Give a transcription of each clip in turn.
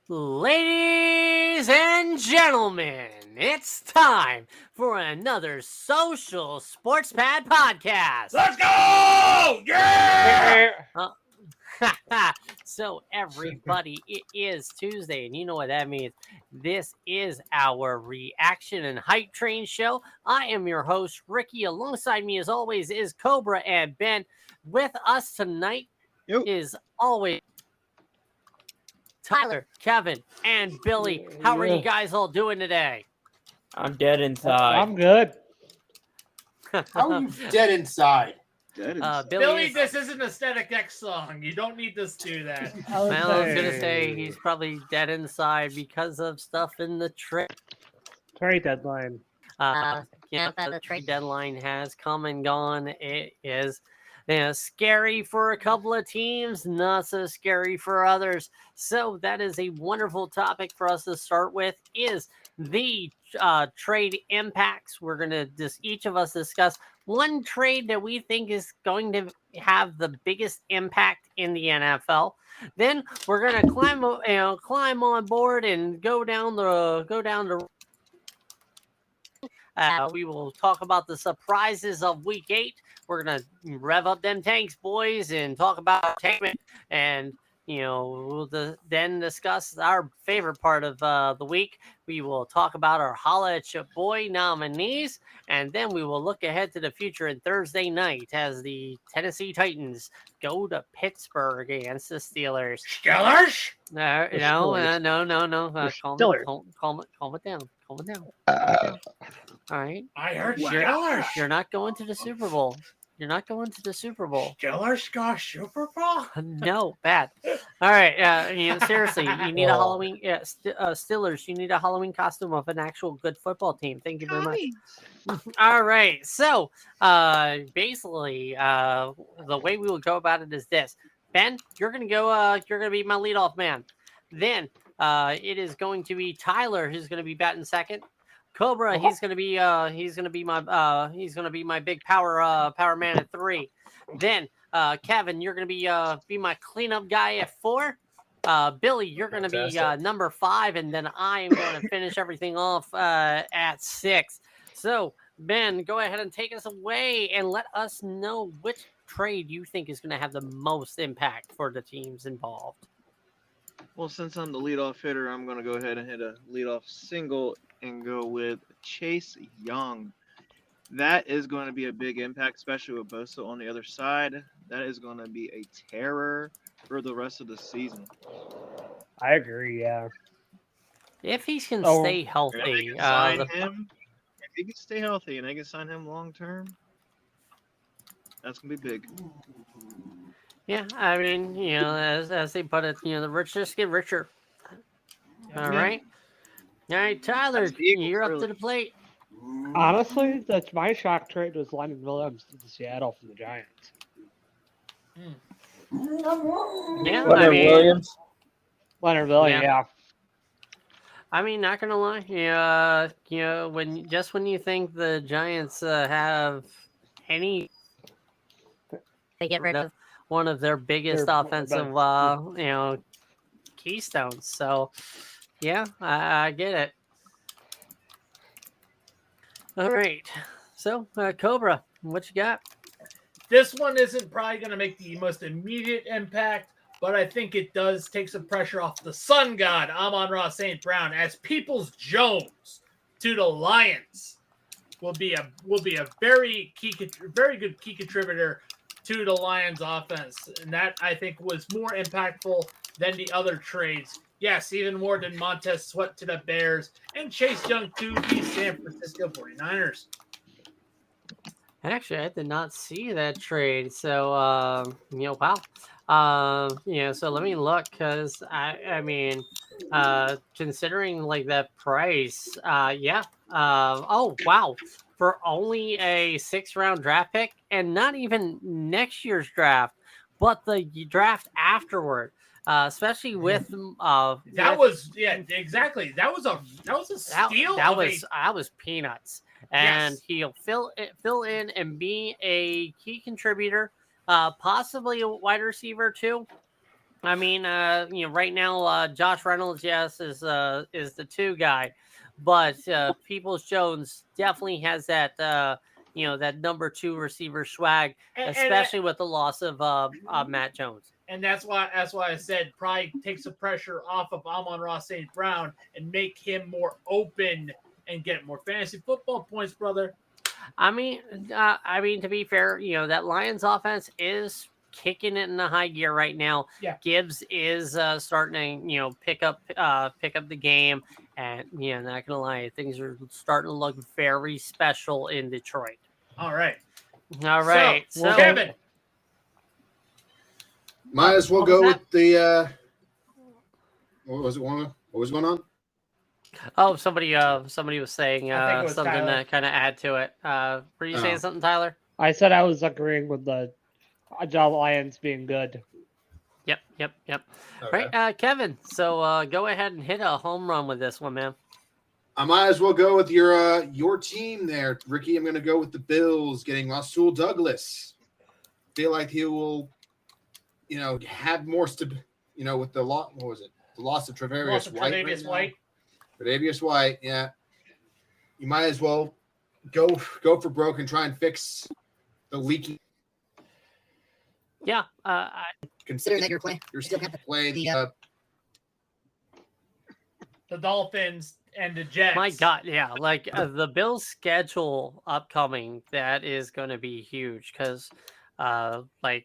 Ladies and gentlemen, it's time for another Social Sports Pad podcast. Let's go! Yeah! So, everybody, it is Tuesday, and you know what that means. This is our reaction and hype train show. I am your host, Ricky. Alongside me, as always, is Cobra and Ben. With us tonight is always Tyler, Kevin, and Billy. How are you guys all doing today? I'm dead inside. I'm good. How are you dead inside? Billy, this isn't a Static X song. You don't need to do that. I was gonna say he's probably dead inside because of stuff in the trade. Trade deadline. The trade deadline has come and gone. It is scary for a couple of teams, not so scary for others. So that is a wonderful topic for us to start with. Is the trade impacts. We're gonna each of us discuss one trade that we think is going to have the biggest impact in the NFL. Then we're gonna climb on board and go down the. We will talk about the surprises of Week 8. We're gonna rev up them tanks, boys, and talk about entertainment. And we'll then discuss our favorite part of the week. We will talk about our Holla at your boy nominees, and then we will look ahead to the future in Thursday night as the Tennessee Titans go to Pittsburgh against the Steelers. Steelers? No. Calm it down. All right. I heard You're not going to the Super Bowl. Steelers got Super Bowl? No, bad. All right. Seriously, you need a Halloween. Steelers, you need a Halloween costume of an actual good football team. Thank you very much. All right. So, basically, the way we will go about it is this: Ben, you're gonna go. You're gonna be my leadoff man. Then, it is going to be Tyler who's gonna be batting second. Cobra, he's gonna be my big power man at 3. Then Kevin, you're gonna be my cleanup guy at 4. Billy, you're gonna be number 5, and then I am going to finish everything off at 6. So Ben, go ahead and take us away and let us know which trade you think is gonna have the most impact for the teams involved. Well, since I'm the leadoff hitter, I'm going to go ahead and hit a leadoff single and go with Chase Young. That is going to be a big impact, especially with Bosa on the other side. That is going to be a terror for the rest of the season. I agree, yeah. If he can stay healthy. If he can stay healthy and they can sign him long term, that's going to be big. Yeah, I mean, as they put it, the rich just get richer. All right, Tyler, you're up to the plate. Honestly, that's my shock trade was Leonard Williams to Seattle from the Giants. Yeah, Leonard Williams, yeah. I mean, not gonna lie, when you think the Giants have any, they get rid of one of their biggest offensive, keystones. So, yeah, I get it. All right. So, Cobra, what you got? This one isn't probably going to make the most immediate impact, but I think it does take some pressure off the sun god, Amon-Ra St. Brown, as Peoples-Jones to the Lions will be a very good key contributor to the Lions offense. And that, I think, was more impactful than the other trades. Yes, even more than Montez Sweat to the Bears and Chase Young to the San Francisco 49ers. Actually, I did not see that trade. So, wow. So let me look, because I mean, considering like that price, yeah. Oh, wow. For only a 6th-round draft pick, and not even next year's draft, but the draft afterward. Especially with exactly. That was a steal. That was peanuts. And he'll fill in and be a key contributor, possibly a wide receiver too. I mean, right now, Josh Reynolds, yes, is the 2 guy, but Peoples Jones definitely has that that number 2 receiver swag, And especially with the loss of Matt Jones. and that's why I said probably take some pressure off of Amon-Ra St. Brown and make him more open and get more fantasy football points, brother. I mean, to be fair, that Lions offense is kicking it in the high gear right now. Yeah. Gibbs is starting to, pick up the game, and not gonna lie, things are starting to look very special in Detroit. All right. All right, So Kevin, might as well what go was with the. What was it? What was going on? Oh, somebody was saying I think it was something Tyler. to kind of add to it. Were you saying something, Tyler? I said I was agreeing with the Lions being good. Yep. Okay. Right, Kevin. So go ahead and hit a home run with this one, man. I might as well go with your team there, Ricky. I'm going to go with the Bills getting Rasul Douglas. Feel like he will, have more with the loss. What was it? The loss of Tre'Davious White. Tre'Davious White. Yeah. You might as well go for broke and try and fix the leaky. Yeah. Considering that you're still have to play the Dolphins and the Jets. My God, yeah, like the Bills' schedule upcoming, that is going to be huge because,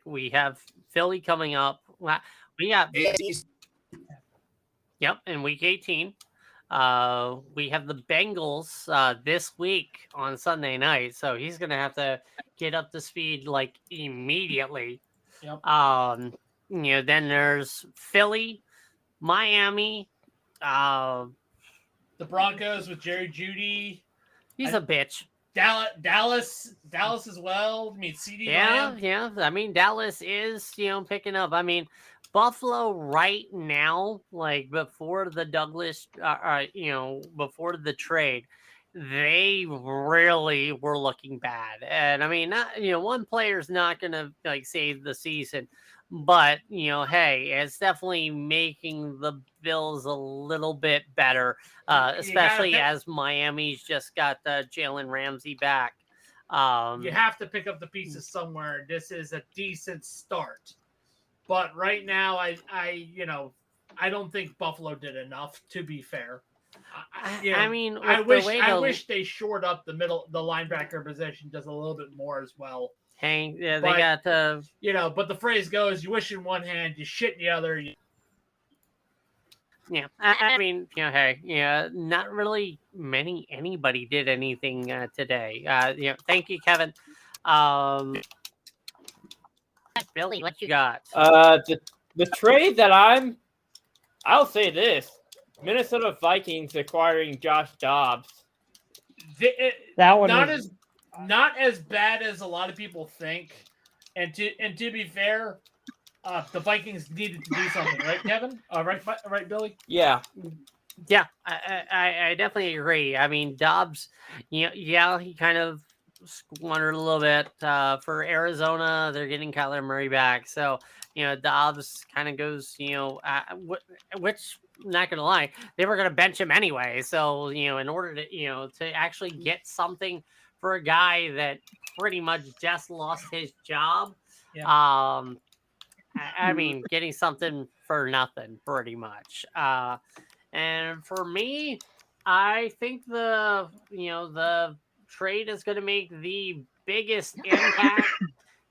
we have Philly coming up. We got in week 18. We have the Bengals this week on Sunday night, so he's going to have to get up to speed like immediately. Yep. Then there's Philly, Miami. The Broncos with Jerry Jeudy. He's a bitch. Dallas as well. I mean, CD. Yeah. I mean, Dallas is picking up. I mean, Buffalo right now, like before the Douglas, before the trade, they really were looking bad. And I mean, not one player's not gonna save the season, but hey, it's definitely making the Bills a little bit better, especially as Miami's just got Jalen Ramsey back. You have to pick up the pieces somewhere. This is a decent start, but right now, I don't think Buffalo did enough. To be fair, I wish they shored up the linebacker position just a little bit more as well. Hey, yeah, they got but the phrase goes, you wish in one hand, you shit in the other. Yeah, I mean, hey, not really anybody did anything today. Thank you, Kevin. Billy, what you got? The trade that I'll say this: Minnesota Vikings acquiring Josh Dobbs. That one not as bad as a lot of people think. And to be fair, the Vikings needed to do something, right, Kevin? Right, Billy? Yeah. Yeah, I definitely agree. I mean, Dobbs, he kind of squandered a little bit. For Arizona, they're getting Kyler Murray back. So, Dobbs kind of goes, which, not going to lie, they were going to bench him anyway. So, in order to actually get something for a guy that pretty much just lost his job, I mean, getting something for nothing, pretty much. And for me, I think the trade is going to make the biggest impact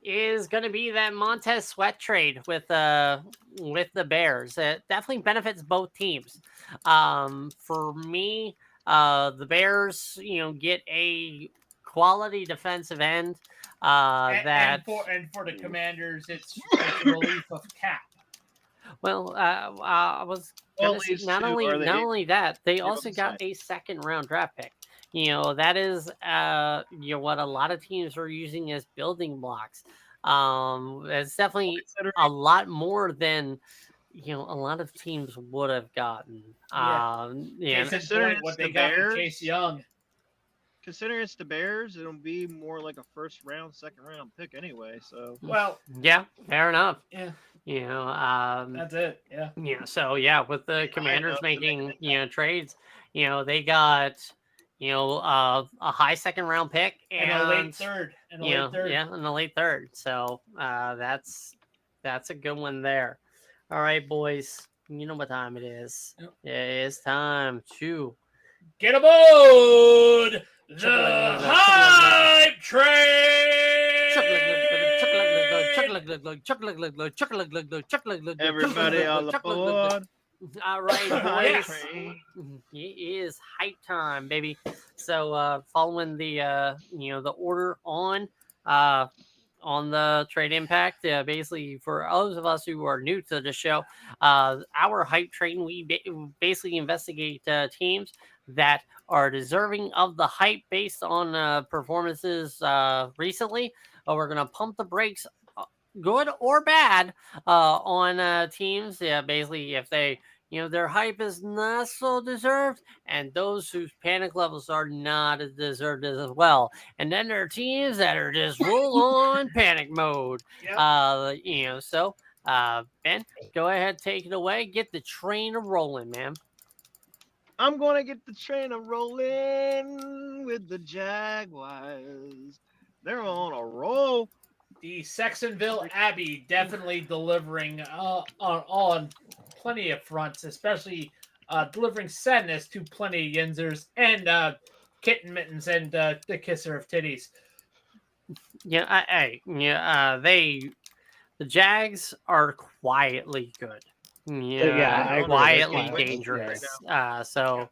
is going to be that Montez Sweat trade with the Bears. It definitely benefits both teams. For me, the Bears, get a quality defensive end. And for the Commanders, it's relief of cap. Well, I was not only that, they also got a second round draft pick. That is what a lot of teams are using as building blocks. It's definitely a lot more than a lot of teams would have gotten. Considering what they got for Chase Young. considering it's the Bears, it'll be more like a first round, second round pick anyway. So Well, Yeah, fair enough. yeah, That's that's it. Yeah. So yeah, with the Commanders making trades, they got a high second round pick And a late third. And a late third. yeah, in the late third. So that's a good one there. All right, boys, you know what time it is. Yep. It's time to Get aboard the hype train. everybody all aboard. All right, Yes. boys. It is hype time, baby. So, following the the order on the trade impact, basically for those of us who are new to the show, our hype train, we basically investigate teams that are deserving of the hype based on performances recently. We're gonna pump the brakes, good or bad, on teams. Yeah, basically if they their hype is not so deserved, and those whose panic levels are not as deserved as well. And then there are teams that are just full on panic mode. Yep. So Ben, go ahead, take it away. Get the train rolling, man. I'm gonna get the train a rolling with the Jaguars. They're on a roll. The Saxonville Abbey definitely delivering on plenty of fronts, especially delivering sadness to plenty of Yinzers and Kitten Mittens and the Kisser of Titties. The Jags are quietly good. I agree. Quietly They're quietly dangerous. So,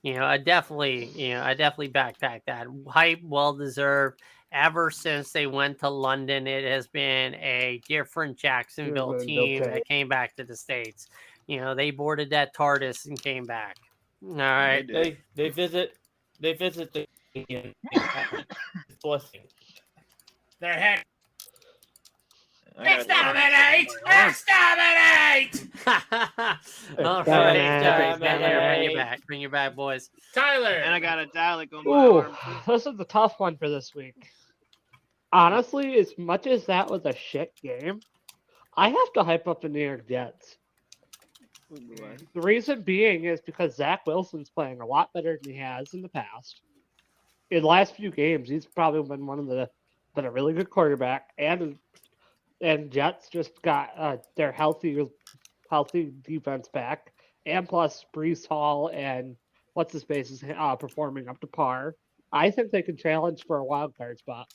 I definitely backpack that. Hype, well deserved. Ever since they went to London, it has been a different Jacksonville team that came back to the States. They boarded that TARDIS and came back. All right. They visit the blessing. Their head. I Exterminate! All Exterminate. right. Bring your back, boys. Tyler. And I got a Dalek on my Ooh, arm. this is a tough one for this week. Honestly, as much as that was a shit game, I have to hype up the New York Jets. The reason being is because Zach Wilson's playing a lot better than he has in the past. In the last few games, he's probably been a really good quarterback, and Jets just got their healthy defense back, and plus Brees Hall and what's his face is performing up to par. I think they can challenge for a wild card spot.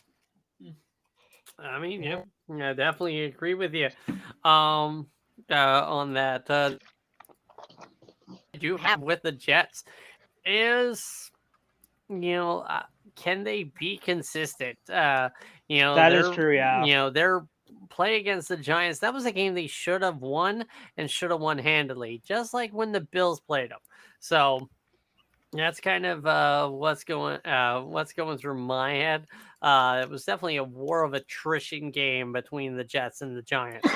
I mean, I definitely agree with you on that. I do have with the Jets is, can they be consistent? That is true, yeah. Their play against the Giants, that was a game they should have won and should have won handily, just like when the Bills played them. So that's kind of what's going through my head. It was definitely a war of attrition game between the Jets and the Giants.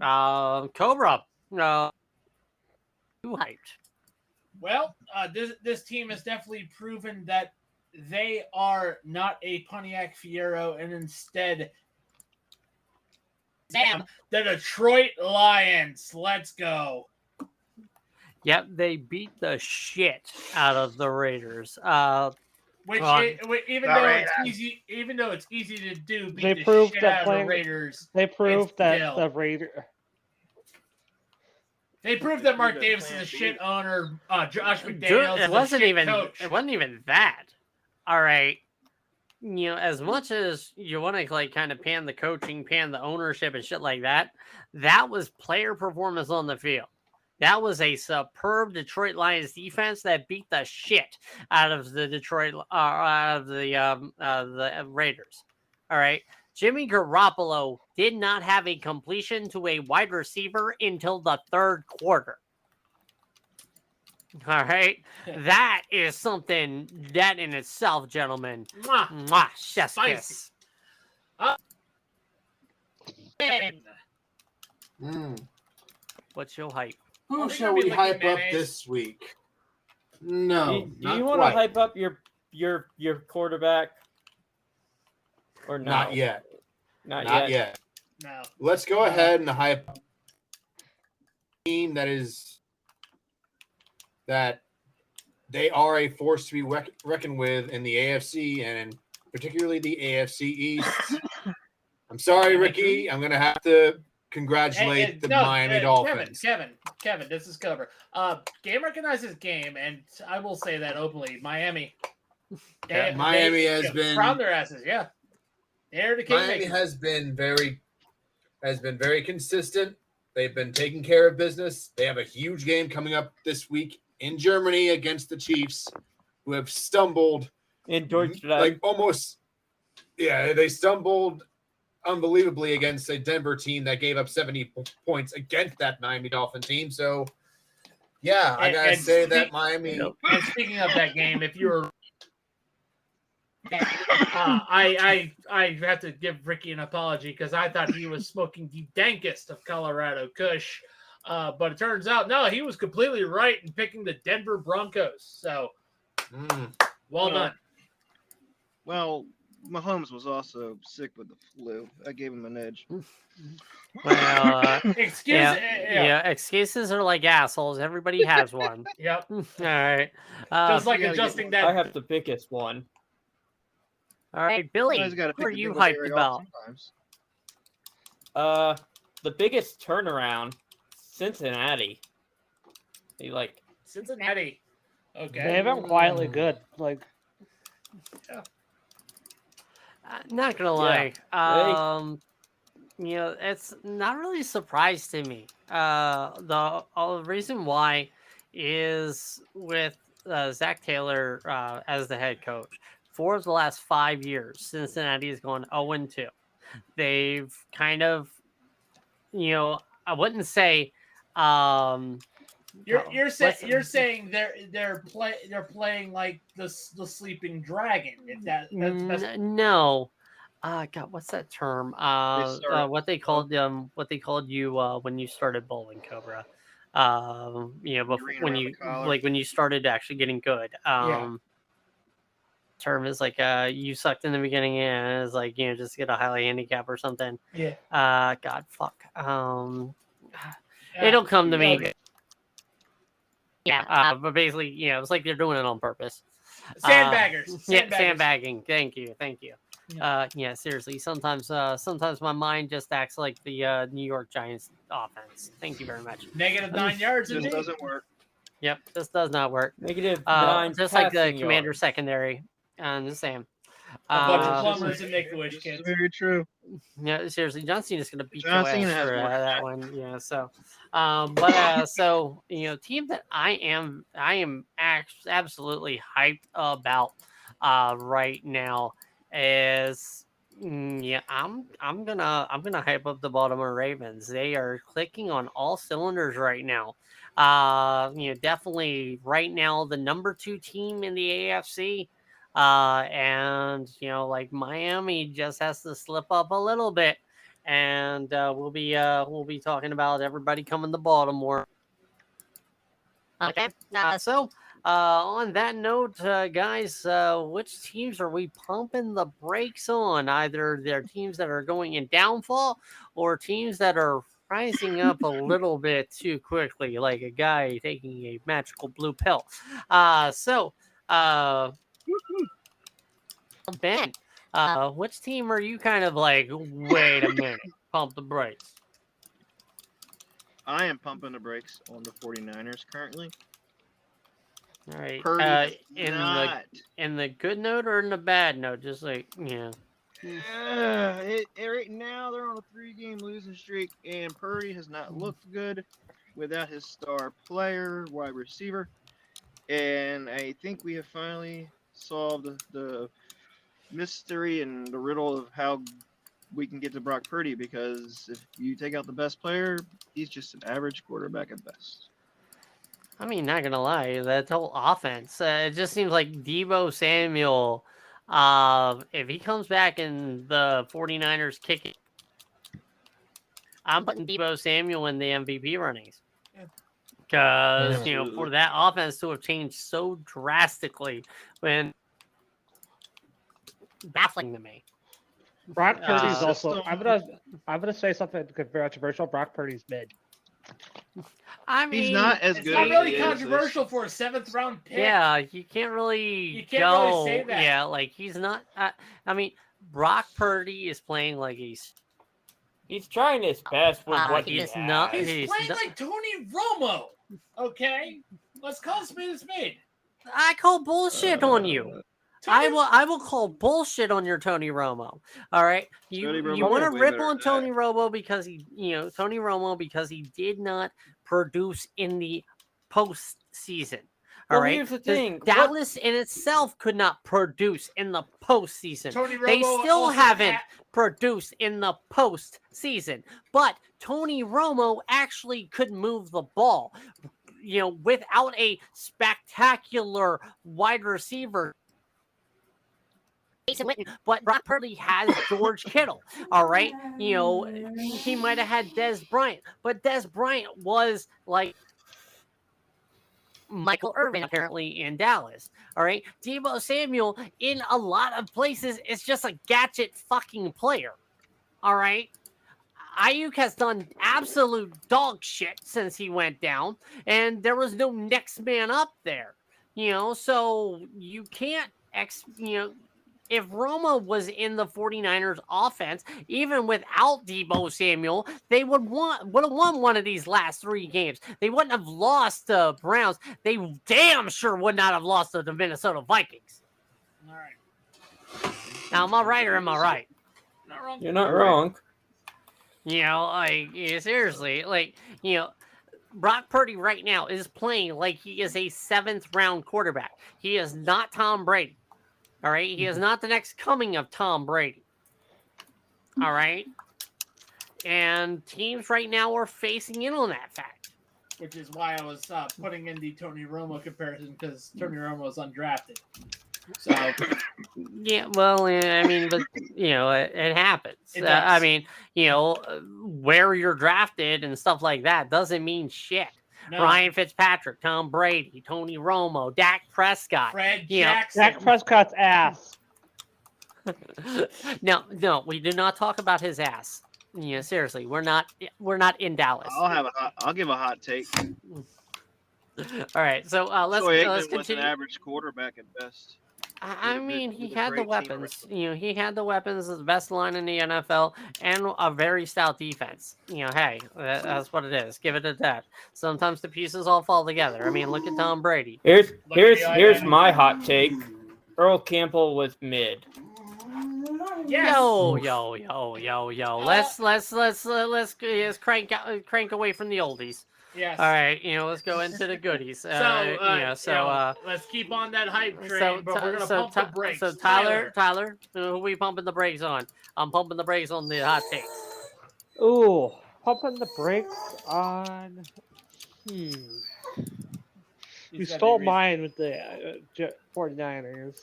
Cobra, too hyped. Well, this team has definitely proven that they are not a Pontiac Fiero, and instead, the Detroit Lions. Let's go. Yep, they beat the shit out of the Raiders. Even though it's easy to do, beat They the proved shit that out of the Raiders. They proved that still. the Raiders. They proved that Mark Davis is a shit owner. Josh McDaniels It wasn't is a even. coach. It wasn't even that. All right. As much as you want to kind of pan the coaching, pan the ownership and shit like that, that was player performance on the field. That was a superb Detroit Lions defense that beat the shit out of the the Raiders. All right. Jimmy Garoppolo did not have a completion to a wide receiver until the third quarter. All right. That is something that in itself, gentlemen. Mwah, chef's kiss. What's your hype? Who shall we hype up this week? No. Do you want to hype up your your quarterback? Or no? Not yet. Not yet. No. Let's go ahead and hype team that they are a force to be reckoned with in the AFC and particularly the AFC East. I'm sorry, Ricky. I'm gonna have to congratulate the Miami Dolphins. Kevin, this is cover. Game recognizes game, and I will say that openly. Miami has been crowned their asses. Yeah, they're the king. Miami has been very consistent. They've been taking care of business. They have a huge game coming up this week in Germany against the Chiefs, who have stumbled in Deutschland. Like almost, yeah, they stumbled unbelievably against a Denver team that gave up 70 points against that Miami Dolphin team. So, yeah, I gotta say that Miami. And speaking of that game, if you're, I have to give Ricky an apology because I thought he was smoking the dankest of Colorado Kush, but it turns out no, he was completely right in picking the Denver Broncos. So, well done. Well, Mahomes was also sick with the flu. I gave him an edge. Well, excuses are like assholes. Everybody has one. Yep. All right. Just like adjusting that. I have the biggest one. All right, Billy. What are you hyped about? The biggest turnaround, Cincinnati. Cincinnati. Okay. They've been quietly good. Like, yeah. Not gonna lie, it's not really a surprise to me. The reason why is with Zach Taylor as the head coach. 4 of the last 5 years, Cincinnati has gone 0-2. They've kind of, I wouldn't say. You're saying they're playing like the sleeping dragon. If that's no, God, what's that term? What they called you when you started bowling, Cobra. When you started actually getting good. Term is like you sucked in the beginning and it's like just get a highly handicap or something. Yeah. God, fuck. It'll come to me. Okay. Yeah, but basically, it's like they're doing it on purpose. Sandbaggers. Yeah, sandbagging. Thank you. Seriously. Sometimes my mind just acts like the New York Giants offense. Thank you very much. -9 yards. Just doesn't work. Yep, this does not work. -9, just like the Commander secondary. I'm just saying. A bunch of plumbers and Make-A-Wish kids. Very true. Yeah, seriously, John Cena's gonna beat John your Cena ass has for more. that one. Yeah, so, team that I am absolutely hyped about right now is I'm gonna hype up the Baltimore Ravens. They are clicking on all cylinders right now. Definitely right now the number 2 team in the AFC. And Miami just has to slip up a little bit, and we'll be talking about everybody coming to Baltimore. Okay. So on that note, guys, which teams are we pumping the brakes on? Either they're teams that are going in downfall or teams that are rising up a little bit too quickly, like a guy taking a magical blue pill. Ben, which team are you kind of like, wait a minute, pump the brakes? I am pumping the brakes on the 49ers currently. All right. Purdy in the good note or in the bad note? Just like, right now they're on a 3-game losing streak, and Purdy has not looked good without his star player, wide receiver. And I think we have finally solved the mystery and the riddle of how we can get to Brock Purdy, because if you take out the best player, he's just an average quarterback at best. I mean, not gonna lie, that whole offense, it just seems like Deebo Samuel, if he comes back in the 49ers kicking, I'm putting Deebo Samuel in the MVP runnings. Because, for that offense to have changed so drastically when baffling to me. Brock Purdy's also. system. I'm gonna say something controversial. Brock Purdy's mid. I mean, He's not as It's good. not as really he is. controversial for a 7th round pick. Yeah, you can't really You can't go. really say that. Yeah, like he's not. I mean, Brock Purdy is playing like He's trying his best with what he he is has. not- He's He's playing not- like Tony Romo. Okay, let's call spade a spade. I call bullshit on you. I will call bullshit on your Tony Romo. All right, you Tony you Romo want is to way rip better on than Tony Romo because Tony Romo because he did not produce in the postseason. All Well, right, here's the 'Cause thing. Dallas in itself could not produce in the postseason. Tony Romo They still also haven't produced in the postseason, but Tony Romo actually could move the ball. Without a spectacular wide receiver. But Brock Purdy has George Kittle. All right. He might have had Dez Bryant, but Dez Bryant was like Michael Irvin apparently in Dallas. All right. Deebo Samuel in a lot of places is just a gadget fucking player. All right. Ayuk has done absolute dog shit since he went down, and there was no next man up there. So you can't if Roma was in the 49ers offense, even without Deebo Samuel, they would have won one of these last 3 games. They wouldn't have lost the Browns. They damn sure would not have lost to the Minnesota Vikings. All right. Now, am I right or am I right? Not wrong. You're not wrong. Seriously, Brock Purdy right now is playing like he is a 7th round quarterback. He is not Tom Brady. All right. He is not the next coming of Tom Brady. All right. And teams right now are facing in on that fact. Which is why I was putting in the Tony Romo comparison because Tony Romo is undrafted. So Yeah, well, I mean, but it happens. It does. I mean, where you're drafted and stuff like that doesn't mean shit. no, Ryan Fitzpatrick, Tom Brady, Tony Romo, Dak Prescott. Fred you know, Jackson. Dak Prescott's ass. No, we do not talk about his ass. Seriously, we're not in Dallas. I'll give a hot take. All right, so let's Troy Aikman let's was an continue. average quarterback at best. I mean, With he a had the great team weapons. He had the weapons, the best line in the NFL, and a very stout defense. Hey, that's what it is. Give it a that. Sometimes the pieces all fall together. I mean, look at Tom Brady. Here's my hot take. Earl Campbell was mid. Yes. Yo. Let's crank away from the oldies. Yes. All right, let's go into the goodies. Let's keep on that hype train, but we're gonna pump the brakes. So Tyler, who are we pumping the brakes on? I'm pumping the brakes on the hot takes. Ooh, pumping the brakes on. You stole mine with the 49ers.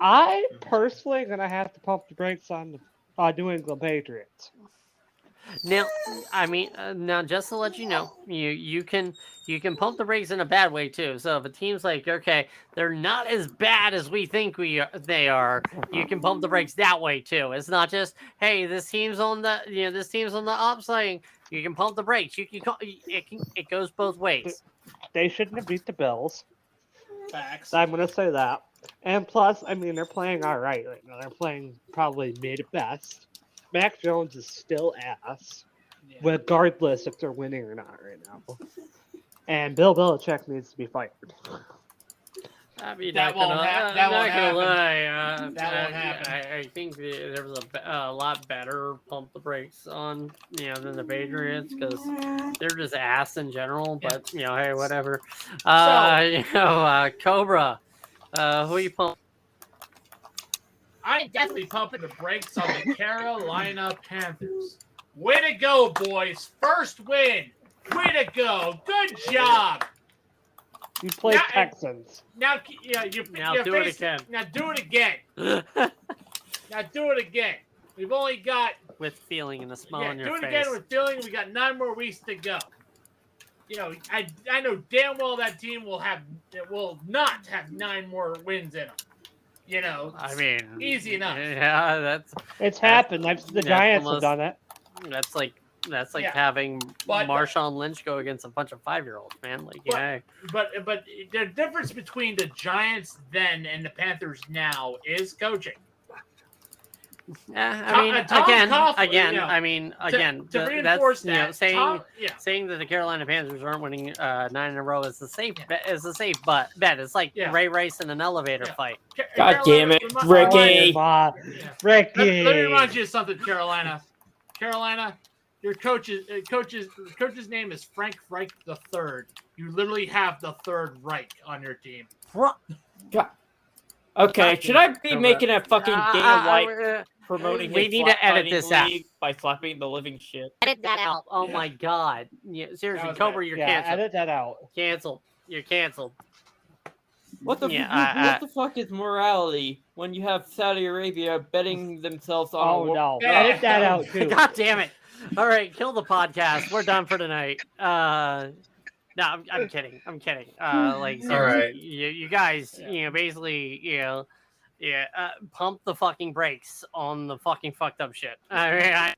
I personally gonna have to pump the brakes on the New England Patriots. Now, I mean, just to let you know, you can pump the brakes in a bad way too. So if a team's like, okay, they're not as bad as we think they are, you can pump the brakes that way too. It's not just, hey, this team's on the upswing. You can pump the brakes. It goes both ways. They shouldn't have beat the Bills. Facts. I'm gonna say that. And plus, I mean, they're playing all right right now. They're playing probably mid at best. Mac Jones is still ass, regardless if they're winning or not right now. And Bill Belichick needs to be fired. I mean, That not won't gonna happen. lie. That won't happen. I think there was a lot better pump the brakes on than the Patriots because they're just ass in general. But hey, whatever. Cobra, who you pump? I'm definitely pumping the brakes on the Carolina Panthers. Way to go, boys! First win. Way to go! Good job. You play Now- Texans. Now, Do it again. Now do it again. Now do it again. We've only got With feeling and a smile on do your it face. again with feeling. We got 9 more weeks to go. I know damn well that team will not have 9 more wins in them. You know, I mean, easy enough. Yeah, It's happened. The the Giants most- have done it. that's like Yeah. having But- Marshawn Lynch go against a bunch of 5-year-olds, man. Like, But- yeah, But the difference between the Giants then and the Panthers now is coaching. yeah. Tom- I mean, Tom Coughlin, again. you know, I mean, again. to that's reinforce you know, that, saying yeah. saying that the Carolina Panthers aren't winning 9 in a row is a safe bet. Is a safe bet. It's like Yeah. Ray Rice in an elevator Yeah. fight. God damn it, Ricky. Oh, Yeah. Ricky. Let me remind you of something, Carolina. Carolina, your coach's name is Frank Reich III. You literally have the third Reich on your team. Okay, should I be Over. making a fucking Dana White promoting we his need to slap edit fighting this out. league by slapping the living shit? Edit that out. Oh Yeah. my god. Yeah, seriously, That was Cobra, bad. you're Yeah, canceled. edit that out. Canceled. You're canceled. What the Yeah, what the fuck is morality when you have Saudi Arabia betting themselves on a Oh war? no, Yeah. edit that out too. God damn it. All right, kill the podcast. We're done for tonight. No, I'm kidding. I'm kidding. Like, seriously, All right. you guys, basically, pump the fucking brakes on the fucking fucked up shit. I mean, I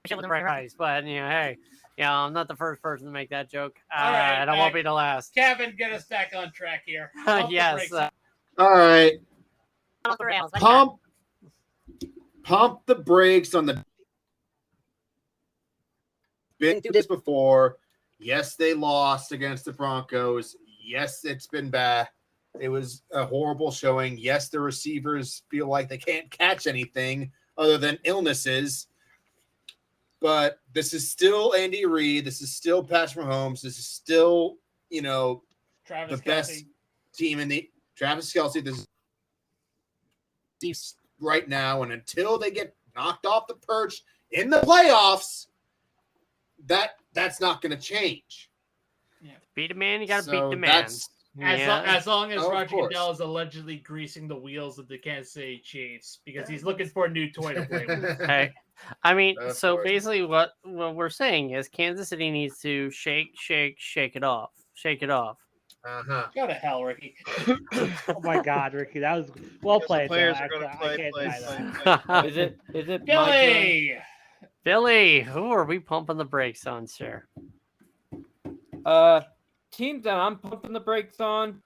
shit with the right price, but hey, I'm not the first person to make that joke, All right, and I won't back. be the last. Kevin, get us back on track here. Pump the Yes. brakes. All right. Off the rails. What do you got? Pump the brakes on the. Been through this before. Yes, they lost against the Broncos. Yes, it's been bad. It was a horrible showing. Yes, the receivers feel like they can't catch anything other than illnesses. But this is still Andy Reid. This is still Patrick Mahomes. This is still, Travis the best Kelce. team in the Travis Kelce. This is right now, and until they get knocked off the perch in the playoffs, that's not going to change. Beat a man, you got to So beat the man. that's- As long as Oh, of Roger course. Goodell is allegedly greasing the wheels of the Kansas City Chiefs because he's looking for a new toy to play with. Hey, I mean, Of so course. basically, what we're saying is Kansas City needs to shake it off, shake it off. Uh-huh. Go to hell, Ricky. Oh my God, Ricky, that was well The played. players though, are going actually. to I play, can't play, deny that. play. Is it my turn? Billy! Billy, who are we pumping the brakes on, sir? Teams that I'm pumping the brakes on,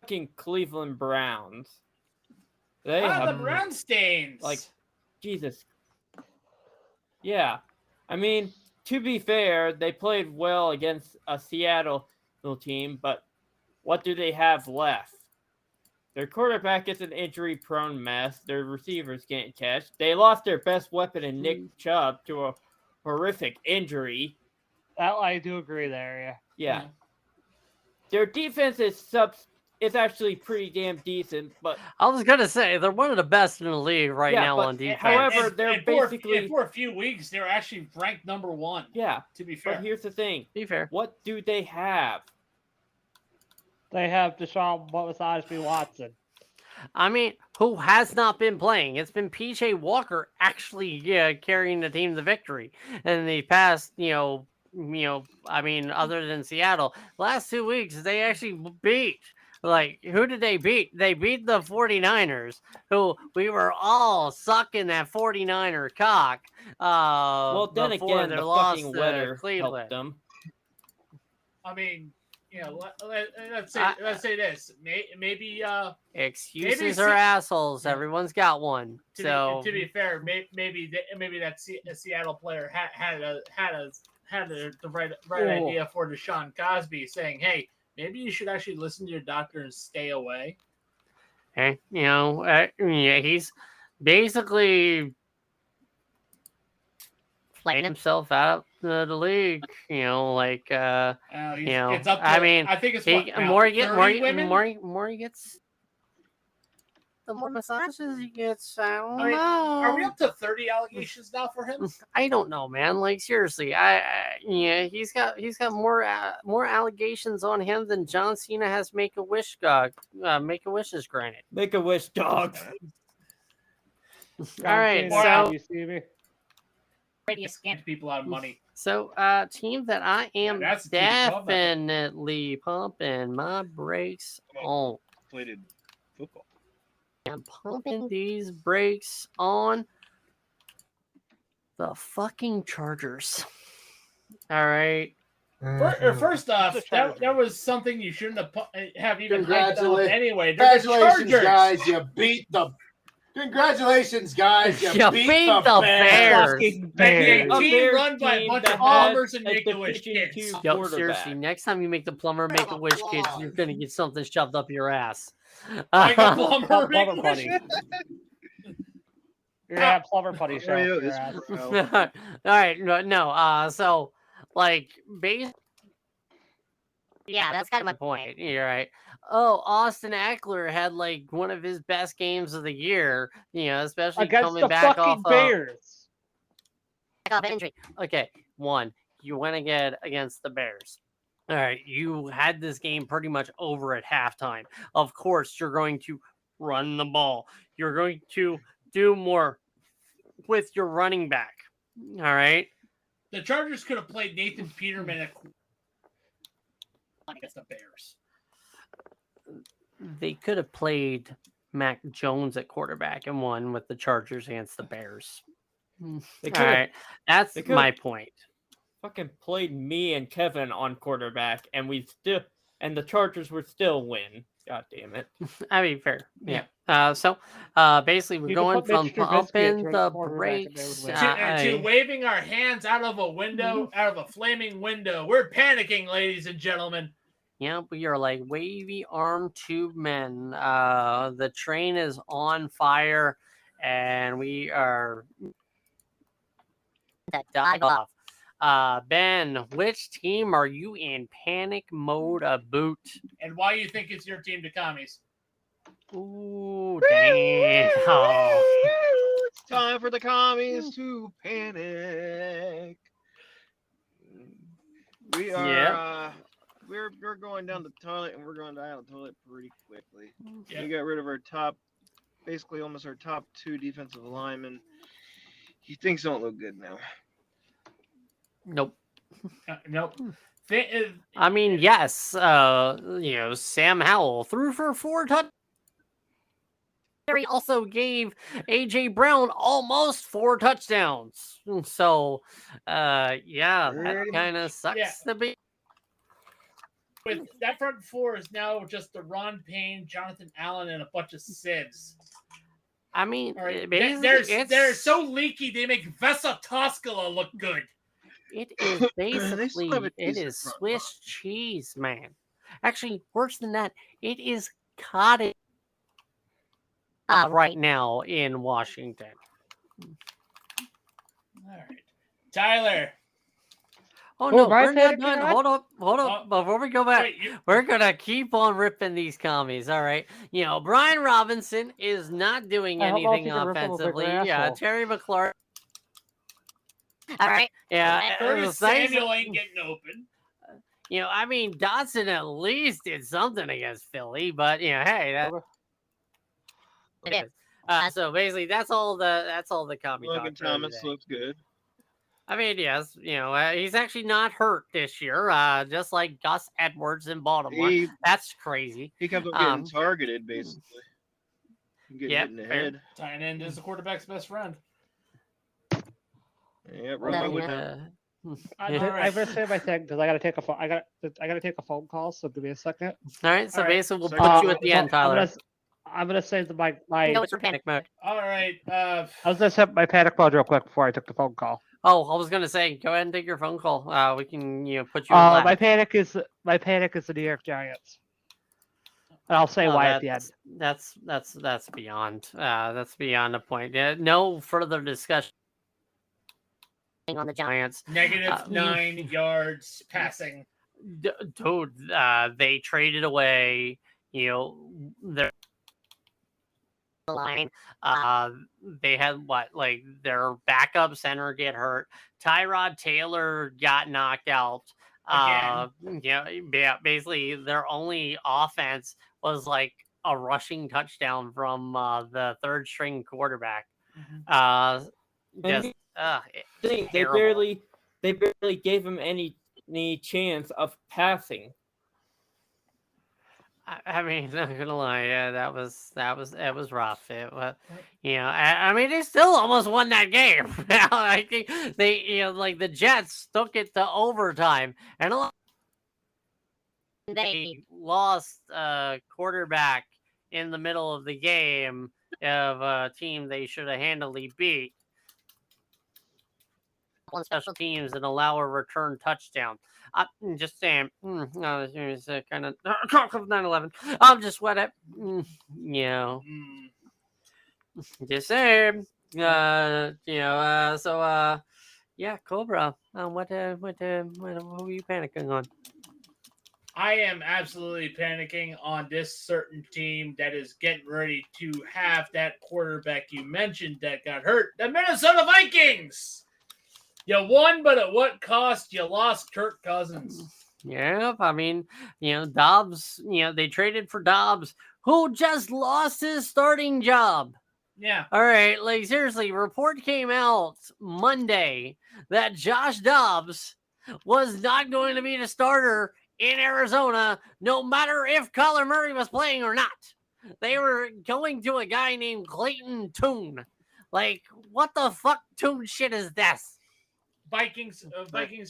fucking Cleveland Browns. They the have brown stains. like Jesus. Yeah, I mean, to be fair, they played well against a Seattle team, but what do they have left? Their quarterback is an injury-prone mess. Their receivers can't catch. They lost their best weapon in Nick Chubb to a horrific injury. That I do agree there. Yeah. Their defense is actually pretty damn decent, but I was gonna say they're one of the best in the league right Yeah, now but on defense. however, they're basically for a few weeks, they're actually ranked number one. yeah. To be fair, But here's the thing: Be fair. what do they have? They have Deshaun Watson. I mean, who has not been playing? It's been PJ Walker actually carrying the team to victory in the past, I mean, other than Seattle. Last 2 weeks, they actually beat. Like, who did they beat? They beat the 49ers, who we were all sucking that 49er cock. Well, then before again, their the loss fucking to weather Cleveland. helped them. I mean, let's say this. Maybe Excuses Maybe are Se- assholes. Yeah. Everyone's got one. to be fair, maybe that Seattle player had the right Oh. idea for Deshaun Cosby, saying, "Hey, maybe you should actually listen to your doctor and stay away." Hey, he's basically playing himself out of the league. It's up. To, I mean, I think it's he, what, more about he 30 women? more he gets, the more massages he gets. I don't I mean, know. Are we up to 30 allegations now for him? I don't know, man. Like seriously, he's got more allegations on him than John Cena has Make a Wish wishes granted. Make a wish, dog. All right, Wow. so you see me? You scam people out of money. So, team that I am that's a pretty tough, definitely pumping my brakes on. Completed. football. I'm pumping these brakes on the fucking Chargers. All right. First off, It's the that was something you shouldn't have even hyped up Congratulations. anyway. They're the Congratulations, Chargers. guys! You beat the. Congratulations, guys! You, You beat, beat the, the Bears. Fucking A Bears. team Bears run by a team bunch that of bombers and has a Make-A-Wish Division kids. II Yo, seriously, quarterback. next time you make the plumber make a wish kids, you're gonna get something shoved up your ass. Like a plumber Plumber Make-A-Wish. buddy. You're gonna have plumber putty show. Mario up your is ass. pro. All right, no. So, like, yeah, that's kind of my point. You're right. Oh, Austin Eckler had like one of his best games of the year. Especially Against coming the back fucking off Bears. of injury. Okay, one, you went against the Bears. All right, you had this game pretty much over at halftime. Of course, you're going to run the ball. You're going to do more with your running back. All right. The Chargers could have played Nathan Peterman against the Bears. They could have played Mac Jones at quarterback and won with the Chargers against the Bears. They All could've- right. That's they could've- my point. Fucking played me and Kevin on quarterback, and the Chargers would still win. God damn it! I mean, fair. Yeah. So basically, we're You could going put from Mitch Trubisky at pumping your the quarterback and they brakes. would win. To waving our hands out of a window, Mm-hmm. out of a flaming window. We're panicking, ladies and gentlemen. Yeah, we are like wavy arm tube men. The train is on fire, and we are dive off. Ben, which team are you in panic mode about? And why you think it's your team to commies? Ooh, damn. It's time for the commies to panic. We are Yeah. we're going down the toilet, and we're going down the toilet pretty quickly. Yeah. We got rid of our basically almost our top 2 defensive linemen. Things don't look good now. Nope. Nope. I mean, yes. Sam Howell threw for 4 touchdowns. He also gave AJ Brown almost 4 touchdowns. So, yeah, that kind of sucks Yeah. to be. With that front four is now just the Ron Payne, Jonathan Allen, and a bunch of sieves. I mean, All right. basically, They're so leaky they make Vesa Toskala look good. it is basically have a it decent is front Swiss cheese, man. Actually, worse than that, it is cottage right now in Washington. All right. Tyler. Oh, Oh, no, my we're not panic done. on? Hold up. Before we go back, Wait, we're going to keep on ripping these commies, all right? Brian Robinson is not doing I don't know if anything you can rip him a bigger offensively. Yeah, asshole. Terry McLaurin. All right. Yeah, it Curtis was nice. Samuel ain't getting open. I mean, Dotson at least did something against Philly, but hey, that is. So basically, that's all the comedy Logan talk for Thomas today. looks good. I mean, yes, he's actually not hurt this year, just like Gus Edwards in Baltimore. He That's crazy. kept on getting Um, targeted, basically. Getting yep, hit in the fair. head. Tight end is the quarterback's best friend. Yeah, run with Uh, All Yeah. I'm right. gonna say my thing because I gotta take a phone. I gotta take a phone call. So give me a second. all right, so All right, basically, we'll so- put you at the so end, Tyler. I'm gonna say my No, it's your panic mode. All right. I was gonna set my panic mode real quick before I took the phone call. Oh, I was gonna say, go ahead and take your phone call. We can, put you on My last. panic is the New York Giants. And I'll say Oh, why at the end. That's beyond. That's beyond the point. No further discussion on the Giants. Negative 9 yards passing. Dude, they traded away, their line. They had their backup center get hurt. Tyrod Taylor got knocked out. Basically their only offense was like a rushing touchdown from the third string quarterback. Just They terrible. barely gave him any chance of passing. I mean, not gonna lie, yeah, that was rough. It was, I mean, they still almost won that game. I think they, like the Jets took it to overtime, and a lot they lost quarterback in the middle of the game of a team they should have handily beat on special teams and allow a return touchdown. I'm just saying, no, it's kind of 9/11. I'm just what it, just saying. Yeah, Cobra. What were you panicking on? I am absolutely panicking on this certain team that is getting ready to have that quarterback you mentioned that got hurt. The Minnesota Vikings. You won, but at what cost? You lost Kirk Cousins. Yeah, I mean, Dobbs, they traded for Dobbs, who just lost his starting job. Yeah. All right, like seriously, report came out Monday that Josh Dobbs was not going to be the starter in Arizona, no matter if Kyler Murray was playing or not. They were going to a guy named Clayton Tune. Like, what the fuck Tune shit is this? Vikings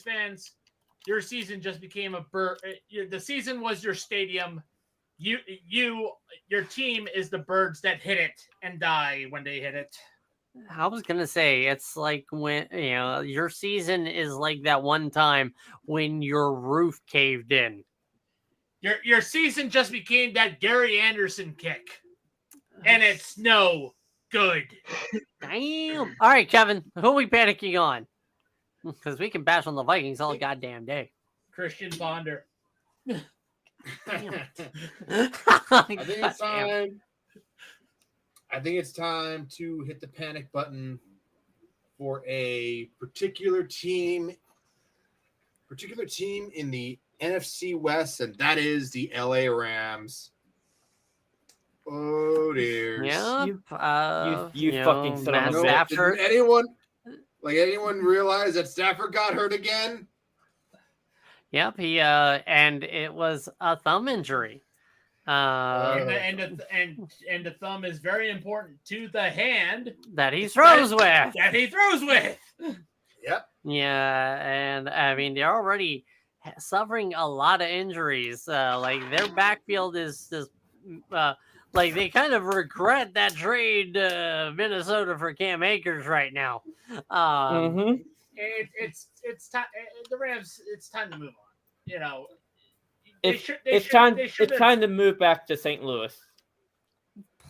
fans, your season just became a bird. The season was your stadium. Your team is the birds that hit it and die when they hit it. I was gonna say it's like when your season is like that one time when your roof caved in. Your season just became that Gary Anderson kick, and it's no good. Damn. All right, Kevin, who are we panicking on? Because we can bash on the Vikings all goddamn day. Christian Bonder. I think it's time to hit the panic button for a particular team in the NFC West, and that is the LA Rams. Oh dear. Yeah. You fucking son Matt of a bitch. Stafford. Did anyone realize that Stafford got hurt again? Yep, he and it was a thumb injury. And the thumb is very important to the hand that he throws with. Yep. Yeah, and I mean they're already suffering a lot of injuries. Like their backfield is just like they kind of regret that trade Minnesota for Cam Akers right now. It's time. The Rams. It's time to move on. It's time to move back to St. Louis.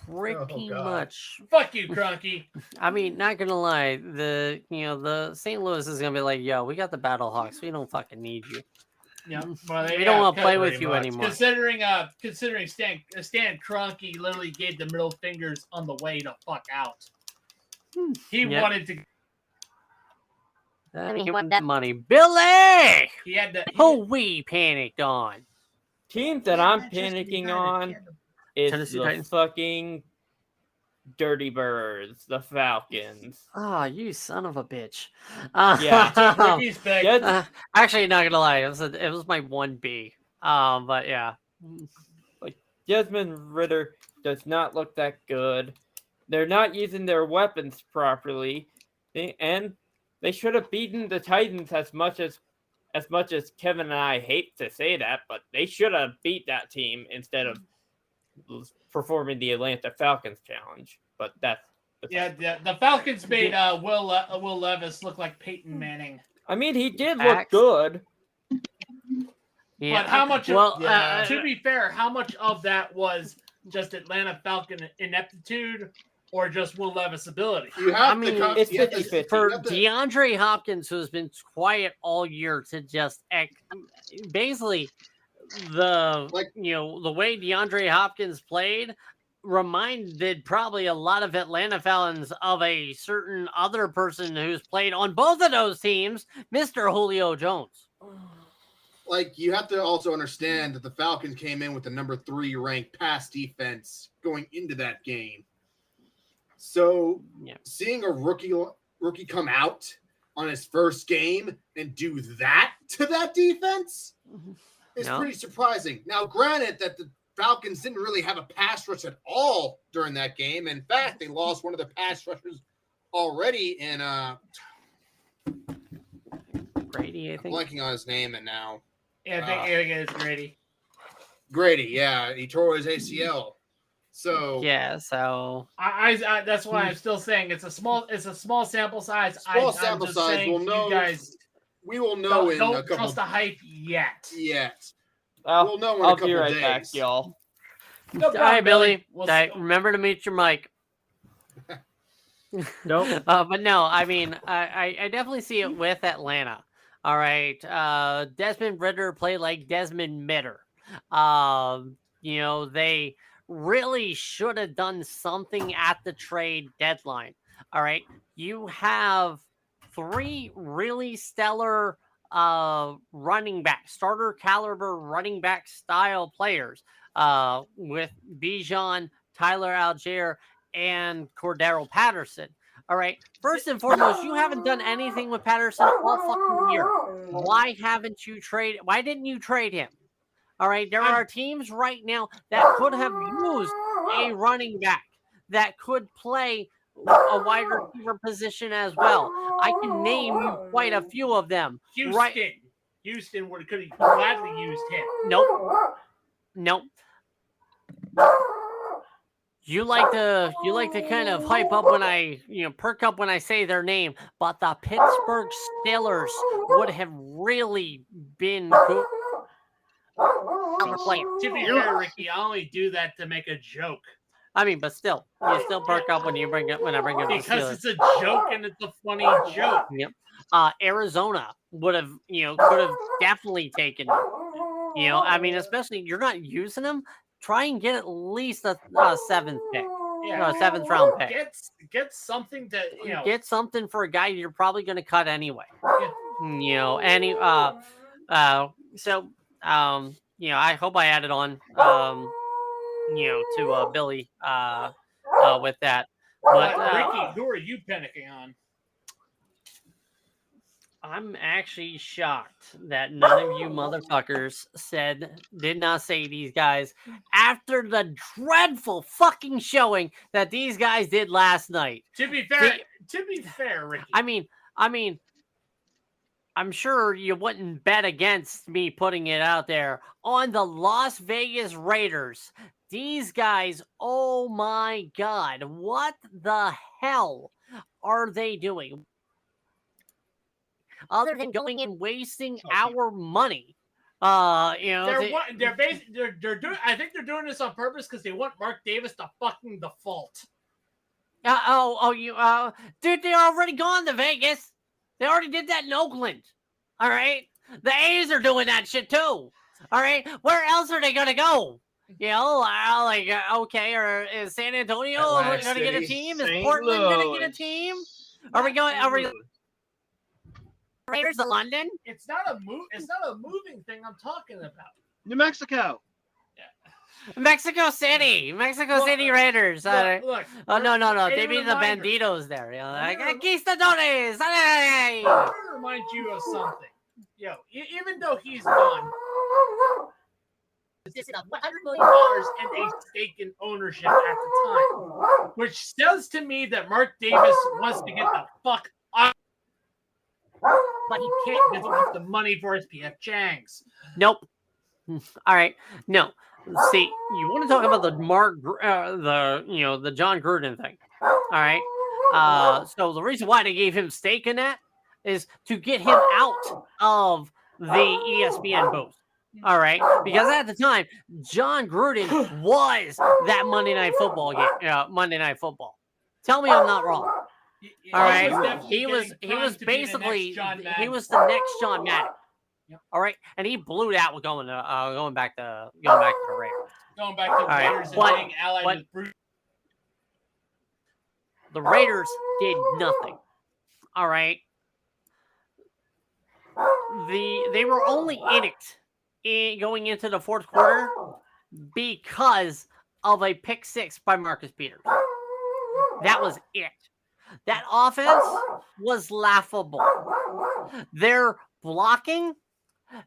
Pretty much. Fuck you, Cronky. I mean, not gonna lie, the St. Louis is gonna be like, yo, we got the Battle Hawks. We don't fucking need you. Yeah, we don't want to play with you anymore. Considering Stan Kroenke literally gave the middle fingers on the way to fuck out. He wanted to. He wanted that money, Billy. He had to. We panicked on. Team that I'm panicking on is Tennessee the Titans. fucking Dirty Birds, the Falcons. Oh, you son of a bitch. Yeah. Actually, not gonna lie, it was my 1B. But yeah. Like Desmond Ritter does not look that good. They're not using their weapons properly. They should have beaten the Titans as much as Kevin and I hate to say that, but they should have beat that team instead of performing the Atlanta Falcons challenge. But that's the Falcons made Will Levis look like Peyton Manning. I mean, he did look good. Yeah. But how much? to be fair, how much of that was just Atlanta Falcon ineptitude? Or just Will Levis' ability? It's 50-50. For DeAndre Hopkins, who's been quiet all year, to just basically the way DeAndre Hopkins played reminded probably a lot of Atlanta Falcons of a certain other person who's played on both of those teams, Mr. Julio Jones. Like, you have to also understand that the Falcons came in with the number 3 ranked pass defense going into that game. So seeing a rookie come out on his first game and do that to that defense is pretty surprising. Now, granted that Falcons didn't really have a pass rush at all during that game. In fact, they lost one of their pass rushers already in Grady, I I'm think. blanking on his name and now. Yeah, I think it's Grady. Grady, yeah, he tore his ACL. So Yeah, so I that's why I'm still saying it's a small sample size. Small I'm sample just size. saying We'll know. you guys We will know in a don't couple. trust the hype yet. Yet. Well, We'll know in a I'll couple be right days. back, y'all. No all right, problem, Billy. We'll Remember to mute your mic. Nope. But no, I mean, I definitely see it with Atlanta. All right. Desmond Ritter played like Desmond Mitter. You know, they really should have done something at the trade deadline. All right. You have 3 really stellar running back, starter caliber running back style players with Bijan, Tyler Algier, and Cordero Patterson. All right. First and foremost, you haven't done anything with Patterson all fucking year. Why didn't you trade him? All right. There are teams right now that could have used a running back that could play a wide receiver position as well. I can name you quite a few of them. Houston could have gladly used him. Nope. You like to kind of hype up when I perk up when I say their name, but the Pittsburgh Steelers would have really been good. To be fair, Ricky, I only do that to make a joke. I mean, but still, you still perk up when I bring up the Steelers. Because it's a joke and it's a funny joke. Yep. Arizona would have, could have definitely taken him. I mean, especially you're not using him. Try and get at least a 7th pick. Yeah, a 7th round pick. Get something to get something for a guy you're probably going to cut anyway. Yeah. I hope I added on to Billy with that. But Ricky, who are you panicking on? I'm actually shocked that none of you motherfuckers did not say these guys after the dreadful fucking showing that these guys did last night. To be fair, Ricky. I mean, I'm sure you wouldn't bet against me putting it out there on the Las Vegas Raiders. These guys, oh my God, what the hell are they doing? Other than going and wasting our money, they're doing. I think they're doing this on purpose because they want Mark Davis to fucking default. Dude, they're already gone to Vegas. They already did that in Oakland. All right, the A's are doing that shit too. All right, where else are they gonna go? Okay, or is San Antonio going to get a team? Is Portland going to get a team? Are we Raiders to London? It's not a moving thing I'm talking about. New Mexico. Mexico City Raiders. Look, no. They beat the Banditos there. Conquistadores. I want to remind you of something. Even though he's gone, it's $100 million and a stake in ownership at the time, which says to me that Mark Davis wants to get the fuck out. But he can't because he wants the money for his PF Changs. Nope. All right. No. See, you want to talk about the the John Gruden thing. All right. So the reason why they gave him stake in that is to get him out of the ESPN booth. All right. Because at the time, John Gruden was that Monday Night Football game. Monday Night Football. Tell me I'm not wrong. All right, he was basically the next John Madden. Yep. All right, and he blew that with going back to the Raiders. Going back to the Raiders and being allied with Bruce. The Raiders did nothing. All right, they were only in it going into the fourth quarter because of a pick six by Marcus Peters. That was it. That offense was laughable. Their blocking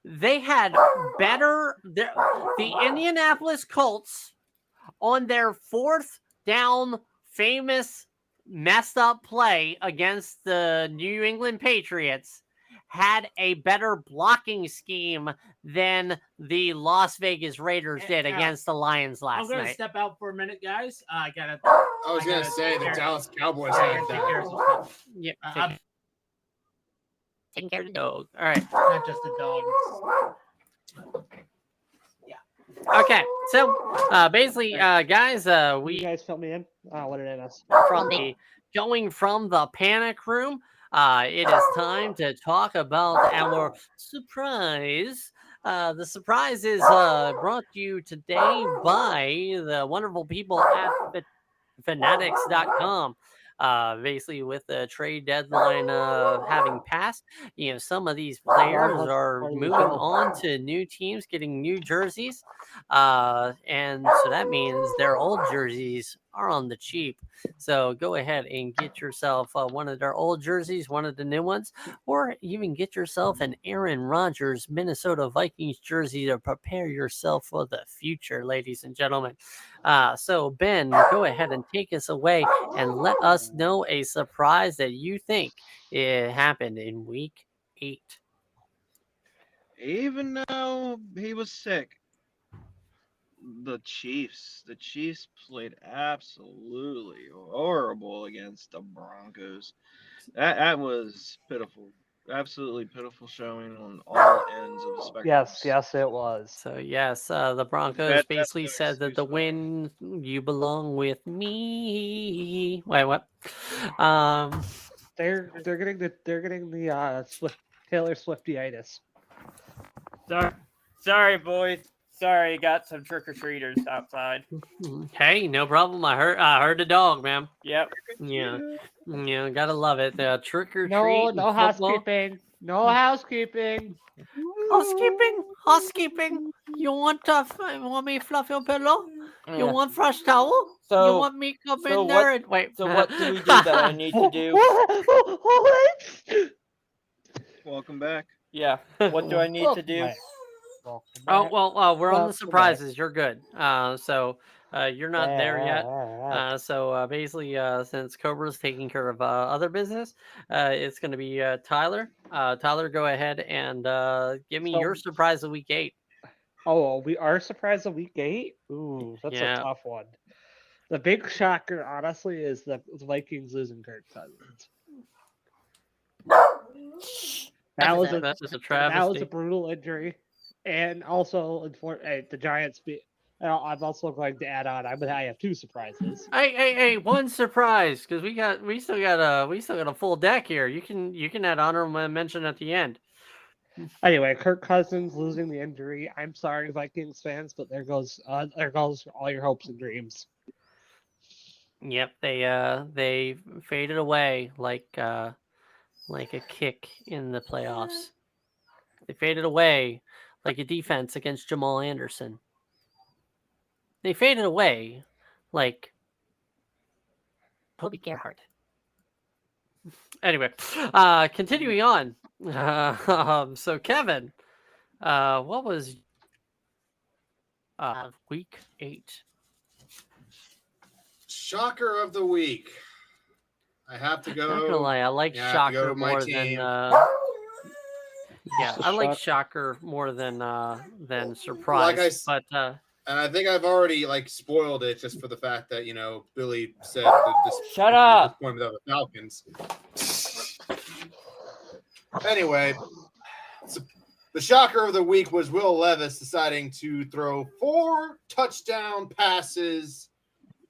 They had the Indianapolis Colts on their 4th down famous messed up play against the New England Patriots had a better blocking scheme than the Las Vegas Raiders did against the Lions I'm last gonna night. step out for a minute, guys. I I was gonna say the take care- Dallas Cowboys I had gotta take care of that. some stuff. Yep, I'm taking care of the dog. All right. not just a dog. Okay. So basically, guys, You we guys fill me in. What did I miss? going from the panic room. It is time to talk about our surprise. The surprise is brought to you today by the wonderful people at fanatics.com. Basically, with the trade deadline having passed, some of these players are moving on to new teams, getting new jerseys, and so that means their old jerseys are on the cheap. So go ahead and get yourself one of their old jerseys, one of the new ones, or even get yourself an Aaron Rodgers Minnesota Vikings jersey to prepare yourself for the future, ladies and gentlemen. So Ben, go ahead and take us away and let us know a surprise that you think it happened in week 8. Even though he was sick, the Chiefs played absolutely horrible against the Broncos. That was pitiful. Absolutely pitiful showing on all ends of the spectrum. Yes, it was. So yes, the Broncos That's basically no said that excuse the for win, you belong with me. Wait, what? They're getting the Taylor Swiftitis. Sorry, boys. Sorry, got some trick or treaters outside. Hey, no problem. I heard the dog, man. Yep. Yeah, gotta love it. Trick or treat. No and football. housekeeping. No housekeeping. Housekeeping. You want me to fluff your pillow? You Yeah. want fresh towel? So- you want me to come so in there what- and wait? So what do we do that I need to do? Welcome back. Yeah. What do I need to do? Oh well, we're on the Welcome surprises. You're good. So you're not there yet. So basically, since Cobra's taking care of other business, it's going to be Tyler. Tyler, go ahead and give me your surprise of week 8. Oh, we are surprised of week 8? Ooh, that's Yeah. a tough one. The big shocker, honestly, is the Vikings losing Kirk Cousins. That was a travesty. That was a brutal injury, and also the Giants. I'm also going to add on. I have 2 surprises. Hey! One surprise because we still got a full deck here. You can add honorable mention at the end. Anyway, Kirk Cousins losing the injury. I'm sorry, Vikings fans, but there goes all your hopes and dreams. Yep, they faded away like a kick in the playoffs. They faded away like a defense against Jamal Anderson. They faded away like Toby Gerhardt. Anyway, continuing on. So Kevin, what was week 8? Shocker of the week. I have to go. Not gonna lie, I like Yeah, I have to go Shocker with my more team. than. Yeah, I like Shocker more than Surprise. But and I think I've already spoiled it just for the fact that Billy said that this Shut up. disappointment of the Falcons. Anyway, the shocker of the week was Will Levis deciding to throw 4 touchdown passes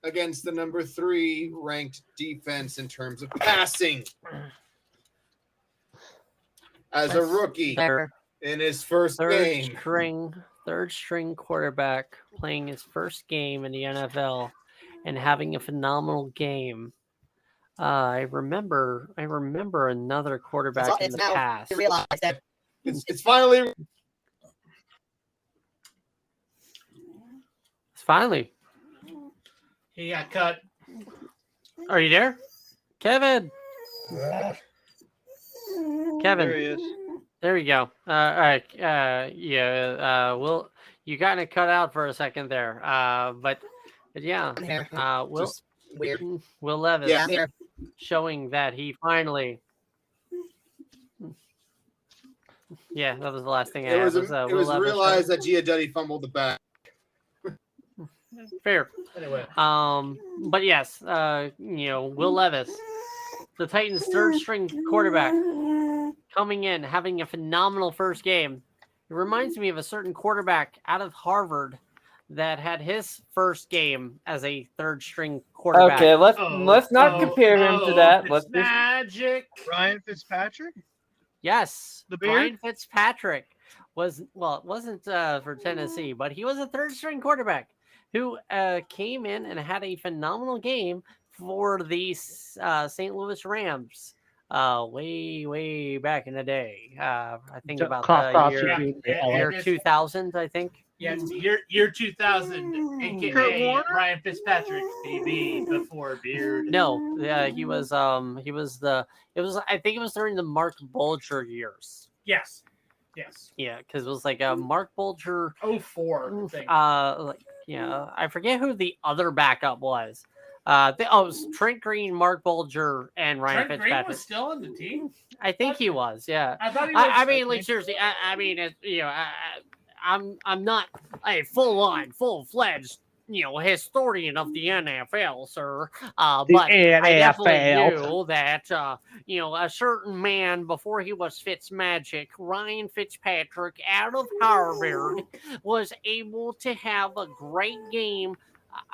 against the number 3 ranked defense in terms of passing. As a rookie in his first game. Third string quarterback playing his first game in the NFL and having a phenomenal game. I remember another quarterback in the past. It's finally. He got cut. Are you there, Kevin? There Kevin, he is. There we go. Yeah. Will you kind of cut out for a second there? But yeah. Will Just Will Levis Yeah. showing that he finally. Yeah, that was the last thing I it had. was Was, it Will was Levis realized that Giadetti fumbled the bag. fair. Anyway, But yes, Will Levis, the Titans' third string quarterback, coming in, having a phenomenal first game. It reminds me of a certain quarterback out of Harvard that had his first game as a third string quarterback. Okay, let's not compare him to that. It's Let's just magic. Ryan Fitzpatrick. Yes, The beard? Ryan Fitzpatrick was, well, it wasn't for Tennessee, but he was a third string quarterback who came in and had a phenomenal game for the St. Louis Rams way back in the day. I think about the year 2000, I think. Yes, year 2000, aka Kurt Warner? Ryan Fitzpatrick, baby, before beard. No, he was I think it was during the Mark Bulger years. Yes. Yeah, because it was like a Mark Bulger 04, I think. I forget who the other backup was. It was Trent Green, Mark Bulger, and Ryan Trent Green Fitzpatrick. was still on the team. I think he was. Yeah. I thought he was. I mean, like seriously. I'm not a full-fledged, historian of the NFL, sir. But I definitely knew that, a certain man before he was Fitzmagic, Ryan Fitzpatrick, out of Harvard, was able to have a great game.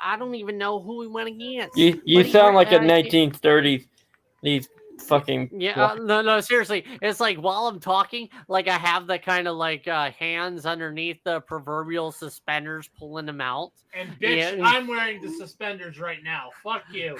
I don't even know who he went against. you sound like a 1930s. These fucking no, seriously, it's like while I'm talking, like I have the kind of like hands underneath the proverbial suspenders pulling them out. And bitch, I'm wearing the suspenders right now. Fuck you.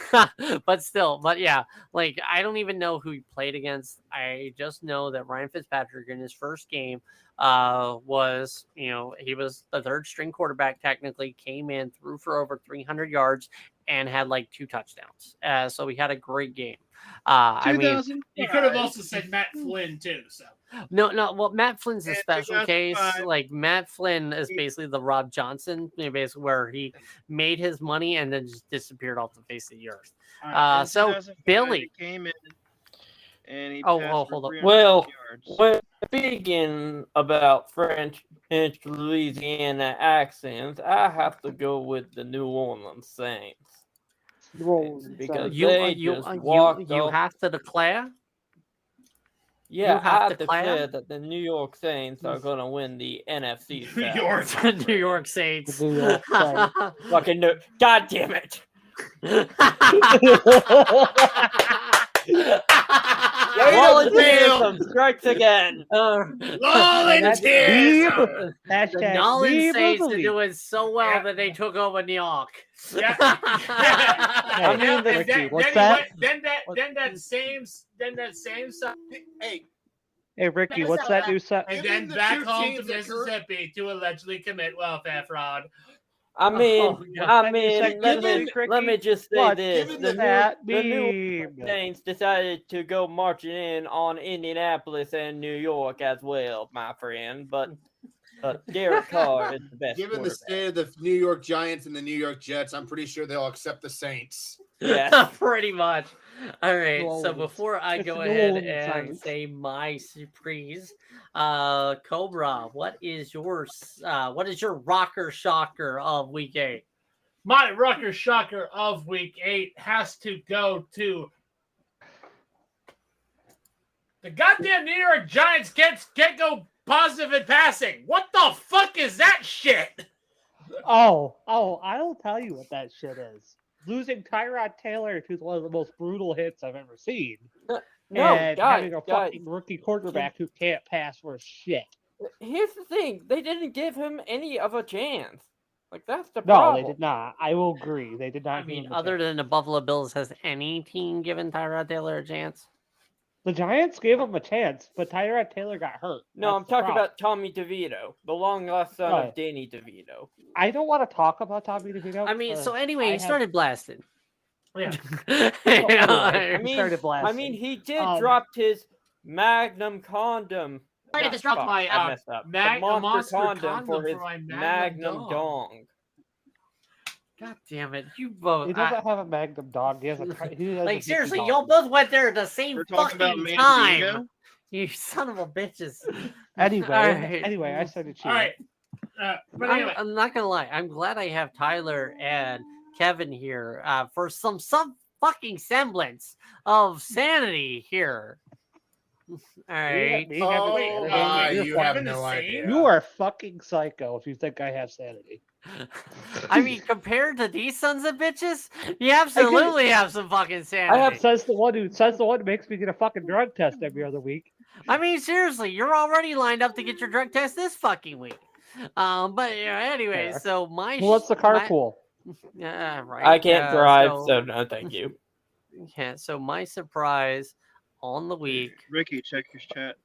but yeah, like I don't even know who he played against. I just know that Ryan Fitzpatrick in his first game was, he was the third string quarterback, technically came in, threw for over 300 yards and had like 2 touchdowns. So he had a great game. I mean, you could have also said Matt Flynn too. So no. Well, Matt Flynn's a special case. Like Matt Flynn is basically the Rob Johnson, basically where he made his money and then just disappeared off the face of the earth. So Billy came in and he hold on. Well, speaking about French Louisiana accents, I have to go with the New Orleans Saints. Because you have to declare. Yeah, I have to declare that the New York Saints are going to win the NFC South. New York Saints. Fucking no. God damn it. Volunteerism strikes again. Volunteerism. The Nolan Saints are doing so well that they took over New York. Yeah. I mean, then what's that? that? Then that same. Hey, Ricky, what's that new set? And then back home to Mississippi to allegedly commit welfare fraud. I mean, let me just say this: the New Saints decided to go marching in on Indianapolis and New York as well, my friend. But Derek Carr is the best. Given the state of the New York Giants and the New York Jets, I'm pretty sure they'll accept the Saints. Yeah, pretty much. All right. So before I go ahead and say my surprise, Cobra, what is your rocker shocker of week 8? My rocker shocker of week 8 has to go to the goddamn New York Giants. Can't go positive in passing. What the fuck is that shit? Oh, I'll tell you what that shit is. Losing Tyrod Taylor to one of the most brutal hits I've ever seen. Having a fucking rookie quarterback who can't pass for shit. Here's the thing. They didn't give him any of a chance. Like, that's the problem. No, they did not. I will agree. They did not. I mean, other than the Buffalo Bills, has any team given Tyrod Taylor a chance? The Giants gave him a chance, but Tyrod Taylor got hurt. No, I'm talking about Tommy DeVito, the long-lost son of Danny DeVito. I don't want to talk about Tommy DeVito. I mean, so anyway, he started blasting. Yeah. I mean, he did drop his Magnum condom Not Fuck, fuck my I messed up. mag- A a monster condom for his my Magnum dong. God damn it, you both. He doesn't have a Magnum dog. He has a. He has a Like Vicky seriously, dog. y'all both went there at the same We're talking about fucking time. Mandingo. You son of a bitches. Anyway, Alright. anyway, I started cheating. All right. But anyway, I'm not gonna lie. I'm glad I have Tyler and Kevin here for some fucking semblance of sanity here. All right. Me having wait, Oh sanity? my, You're you fucking- have Kevin no is sane? idea. You are fucking psycho if you think I have sanity. I mean, compared to these sons of bitches, you absolutely have some fucking sanity. Says the one who makes me get a fucking drug test every other week. I mean, seriously, you're already lined up to get your drug test this fucking week. But anyway, Fair. so my Who wants the carpool? right. I can't drive, so so no, thank you. yeah. So my surprise on the week. Ricky, check your chat.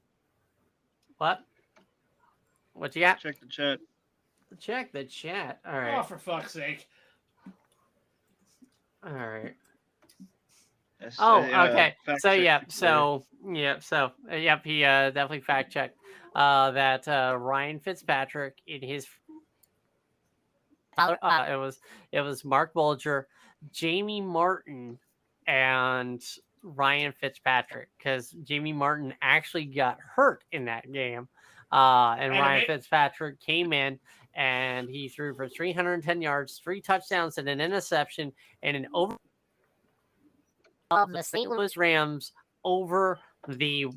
What? What you got? Check the chat. Check the chat. All oh, right. for fuck's sake. All right. That's, Oh, okay. fact So check yeah, later. yep, he definitely fact checked that Ryan Fitzpatrick in his it was Mark Bulger, Jamie Martin, and Ryan Fitzpatrick, because Jamie Martin actually got hurt in that game, and Ryan Fitzpatrick came in and he threw for 310 yards, 3 touchdowns, and an interception, and an over of the St. Louis Rams over the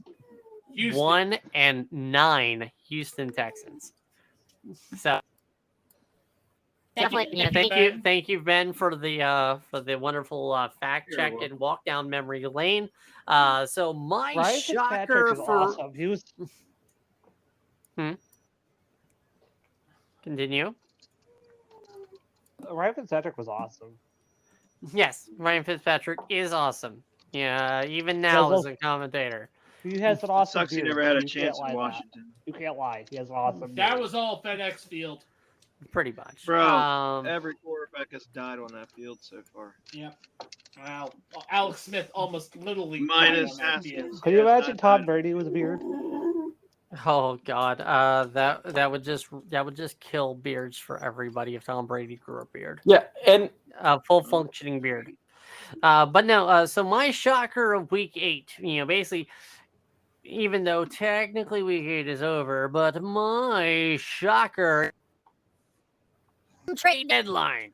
Houston. 1-9 Houston Texans. So Definitely. thank you, Ben, for the wonderful fact You're check welcome. and walk down memory lane. So my Ryan shocker Fitzpatrick is for awesome. He was continue. Ryan Fitzpatrick was awesome. Yes, Ryan Fitzpatrick is awesome. Yeah, even now Does as a commentator. He has an awesome Sucks he beard. never had a You chance can't in lie that. Washington. You can't lie. He has an awesome That beard. was all FedEx Field. Pretty much. Bro, every quarterback has died on that field so far. Yep. Wow. Alex Smith almost literally Minus died on that Haskins. field. Can you He has imagine not Tom died. Brady with a beard? Oh God, that would just kill beards for everybody if Tom Brady grew a beard, Yeah, and a full functioning beard. But no, so my shocker of week 8, basically, even though technically week 8 is over, but my shocker trade deadline.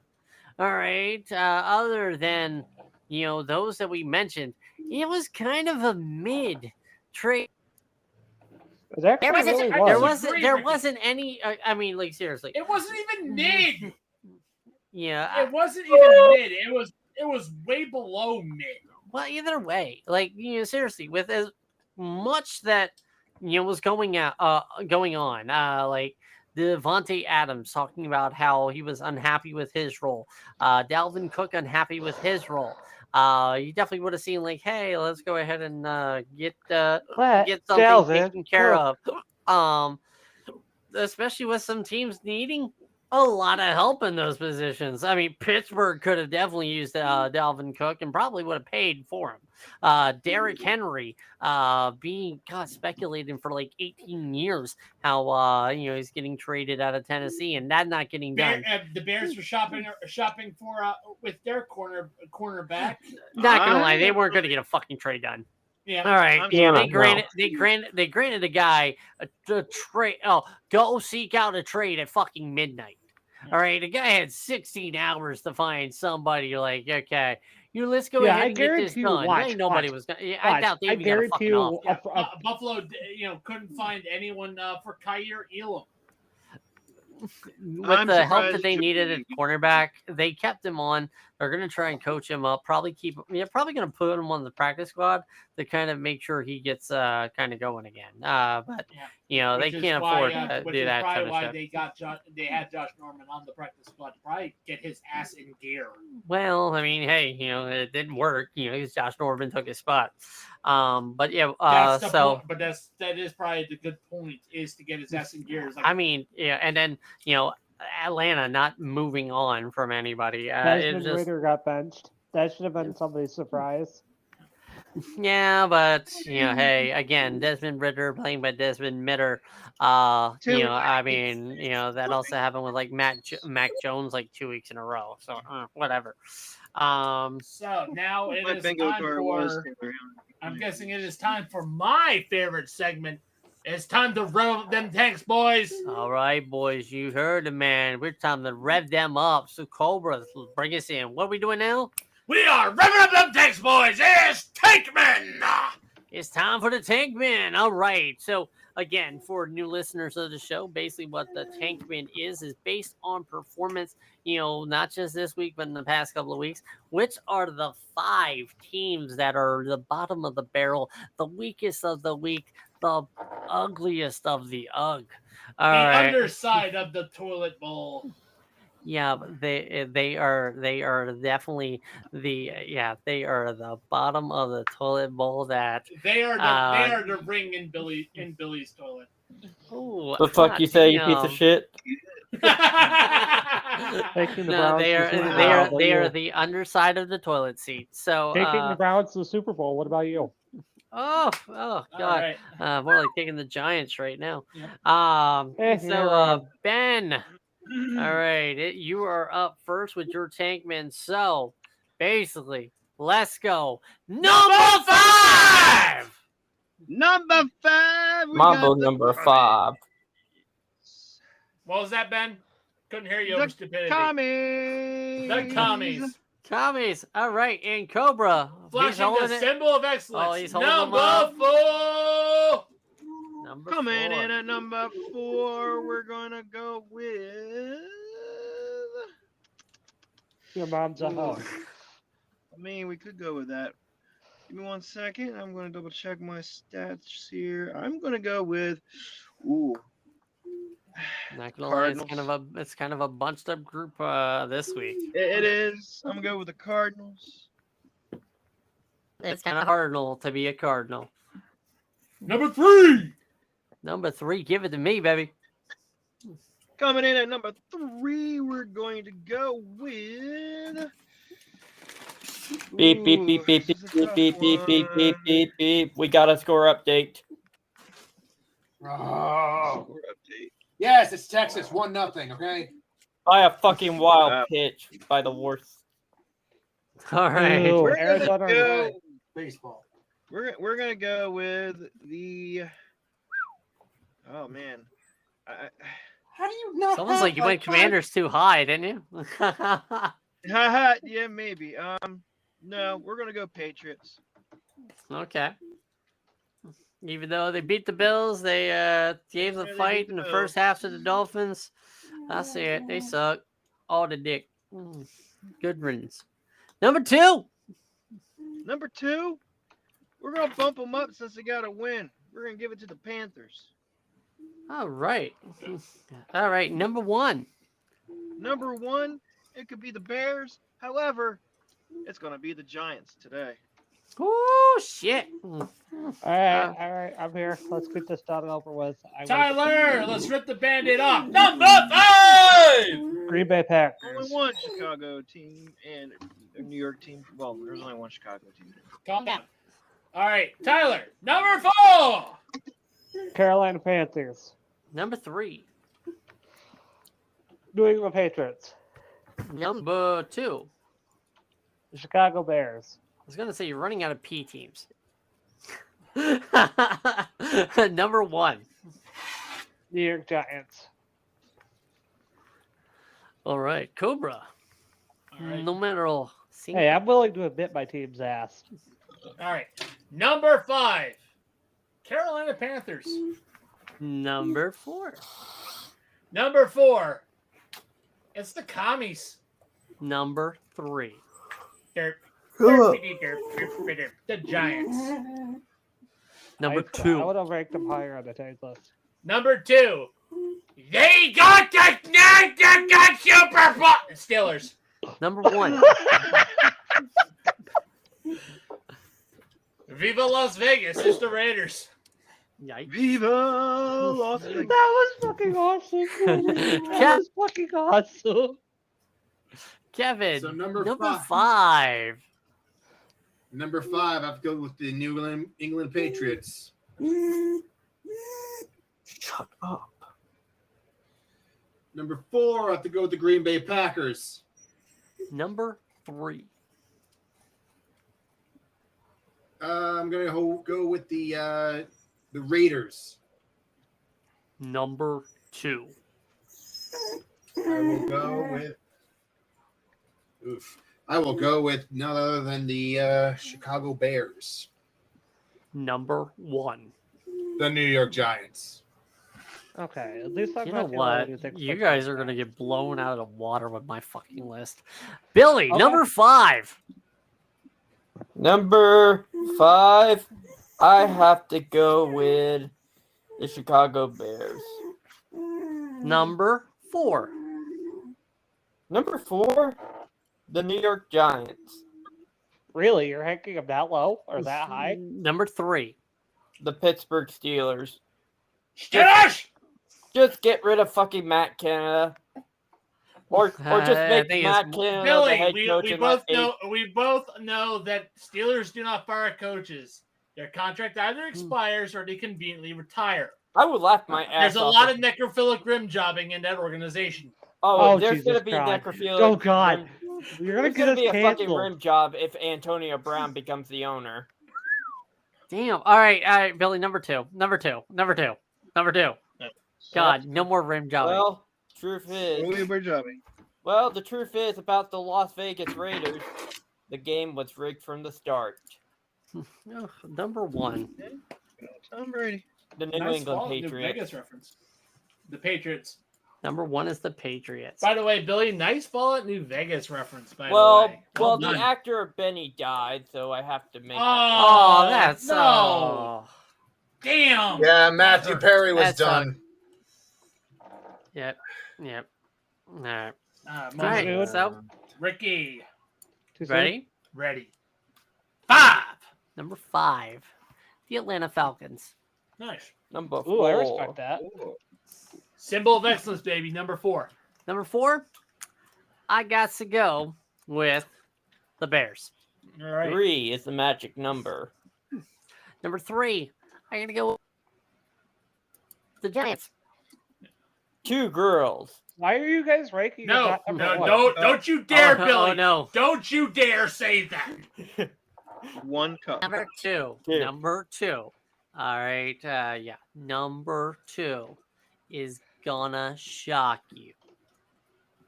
All right, other than those that we mentioned, it was kind of a mid trade. It actually really was. There wasn't any. I mean, like seriously. It wasn't even mid. Yeah. It wasn't even mid. It was way below mid. Well, either way, like seriously, with as much that was going on, like Devontae Adams talking about how he was unhappy with his role, Dalvin Cook unhappy with his role. You definitely would have seen like, hey, let's go ahead and get something taken care of. Especially with some teams needing a lot of help in those positions. I mean, Pittsburgh could have definitely used Dalvin Cook and probably would have paid for him. Derrick Henry being speculating for like 18 years how he's getting traded out of Tennessee and that not getting done. The Bears were shopping for with their cornerback. Not gonna lie, they weren't gonna get a fucking trade done. Yeah. All right. Yeah, They granted the guy a trade. Oh, go seek out a trade at fucking midnight. All right. The guy had 16 hours to find somebody. You're like, okay, let's go ahead and get this done. Nobody was gonna. I doubt they even got a fucking offer. Buffalo, couldn't find anyone for Kyer Elam. With the help that they needed at cornerback, they kept him on. They're going to try and coach him up. Probably probably going to put him on the practice squad to kind of make sure he gets kind of going again. But they can't afford to do that kind of stuff. They had Josh Norman on the practice squad to probably get his ass in gear. Well, I mean, hey, it didn't work. Josh Norman took his spot. But yeah, point. But that is probably the good point is to get his ass in gear. I mean, yeah, and then Atlanta not moving on from anybody. Desmond Ritter got benched. That should have been somebody's surprise. Yeah, but hey, again, Desmond Ritter playing by Desmond Mitter. I mean, that also happened with like Mac Jones like 2 weeks in a row. So whatever. So now it My is bingo time card was for. Taylor I'm guessing it is time for my favorite segment. It's time to rev up them tanks, boys. All right, boys, you heard the man. We're time to rev them up. So Cobra, bring us in. What are we doing now? We are revving up them tanks, boys. It's Tankman. It's time for the Tankman. All right. So again, for new listeners of the show, basically what the Tankman is based on performance, not just this week, but in the past couple of weeks, which are the 5 teams that are the bottom of the barrel, the weakest of the weak, the ugliest of the ugg. The underside of the toilet bowl. Yeah, they are definitely they are the bottom of the toilet bowl that they are the ring in Billy's toilet. Oh, The fuck you say, you piece of shit? Taking the No, Browns they to are the Super Bowl. they How are about they you? are the underside of the toilet seat. So Taking the Browns to the Super Bowl. What about you? oh All god, right. more like taking the Giants right now. You're So wrong. Ben, all right, you are up first with your Tankman. So basically, let's go number 5. Number 5. We Mambo got the number 5. What was that, Ben? Couldn't hear you The over stupidity. Commies. The commies. Commies. All right, and Cobra. he's Flashing holding the it. symbol of excellence. Oh, he's holding them up. Number 4. Number Coming 4. in at number 4, we're gonna go with. Your mom's a hoe. I mean, we could go with that. Give me 1 second. I'm gonna double check my stats here. I'm gonna go with. Ooh. Not gonna lie, it's kind of a bunched up group this week. It is. I'm gonna go with the Cardinals. It's kind of Cardinal to be a Cardinal. Number 3. Number 3, give it to me, baby. Coming in at number 3, we're going to go with. Beep, beep, beep, beep, beep, beep, beep, beep, beep, beep, beep, beep. We got a score update. Oh. Score update. Yes, it's Texas 1-0. Okay. By a fucking wild pitch by the worst. All right. Ew, We're Arizona gonna go. Red. Baseball. We're gonna go with the. Oh man, How do you not? It's almost like you went Commanders too high, didn't you? haha, yeah, maybe. No, we're gonna go Patriots. Okay. Even though they beat the Bills, they gave the Yeah, they fight beat in the the first Bills. half to the Dolphins. I see it. They suck. All the dick. Good riddance. Number 2. Number 2, we're gonna bump them up since they got a win. We're gonna give it to the Panthers. All right. All right. Number 1. Number 1, it could be the Bears. However, it's gonna be the Giants today. Oh, shit. All right, I'm here. Let's get this done and over with. Tyler, let's rip the Band-Aid off. Number 5. Green Bay Packers. Only one Chicago team and a New York team. Well, there's only one Chicago team. Calm down. All right, Tyler, number 4. Carolina Panthers. Number 3. New England Patriots. Number 2. The Chicago Bears. I was gonna say you're running out of P teams. Number 1. New York Giants. All right, Cobra. All right. Numero 5. Hey, I'm willing to admit my team's ass. All right, number 5. Carolina Panthers. Number 4. Number 4. It's the commies. Number 3. Derp. The Giants. Number I 2. would have ranked them higher on the tank list. Number 2. They got the Super Bowl. Steelers. Number 1. Viva Las Vegas. It's the Raiders. Yikes. Viva Las Vegas. That was fucking awesome. That was fucking awesome. Kevin. So number 5. Number 5, I have to go with the New England Patriots. Shut up. Number 4, I have to go with the Green Bay Packers. Number 3. I'm going to go with the Raiders. Number 2. I will go with. I will go with none other than the Chicago Bears. Number 1. The New York Giants. Okay, at least I'm You know not the only what? one who thinks You that's guys are bad. gonna get blown out of the water with my fucking list. Billy, Okay. number 5. Number 5, I have to go with the Chicago Bears. Number 4. Number 4, the New York Giants. Really, you're ranking them that low or that high? Number 3. The Pittsburgh Steelers. Steelers! Just get rid of fucking Matt Canada. Or just I make think Matt it's- Canada the Billy, head coach we and both let know that Steelers do not fire coaches. Their contract either expires or they conveniently retire. I would laugh my ass There's a off lot if- of necrophilic rim jobbing in that organization. Oh, Oh, there's Jesus gonna be Christ. necrophilic. Oh, God. rim- You're gonna There's get gonna us be a fucking canceled. rim job if Antonio Brown becomes the owner. Damn. All right, Billy, number 2. Number 2. Number 2. Number 2. God, no more rim jobbing. Well, truth is, We're jobbing. well, the truth is about the Las Vegas Raiders. The game was rigged from the start. Oh, number 1. Tom Brady. The New Nice England follow- New Patriots. Vegas reference. The Patriots. Number 1 is the Patriots. By the way, Billy, nice Fallout New Vegas reference. By Well, the way, well, the done. actor Benny died, so I have to make. Oh, that's no. oh. Damn. Yeah, Matthew Perry was That's done. Yep. Yep. All right. All All right. Dude. So, Ricky, Too soon? ready? ready. 5. Number 5. The Atlanta Falcons. Nice. Number Ooh, 4. I respect that. Symbol of excellence, baby. Number 4. Number 4, I got to go with the Bears. All right. 3 is the magic number. Number 3, I got to go with the Giants. 2 girls. Why are you guys ranking? it No, not number no, one? don't you dare, oh, Billy. Oh, no. Don't you dare say that. 1 cup. Number 2. Two. Number 2. All right. Yeah. Number 2 is gonna shock you.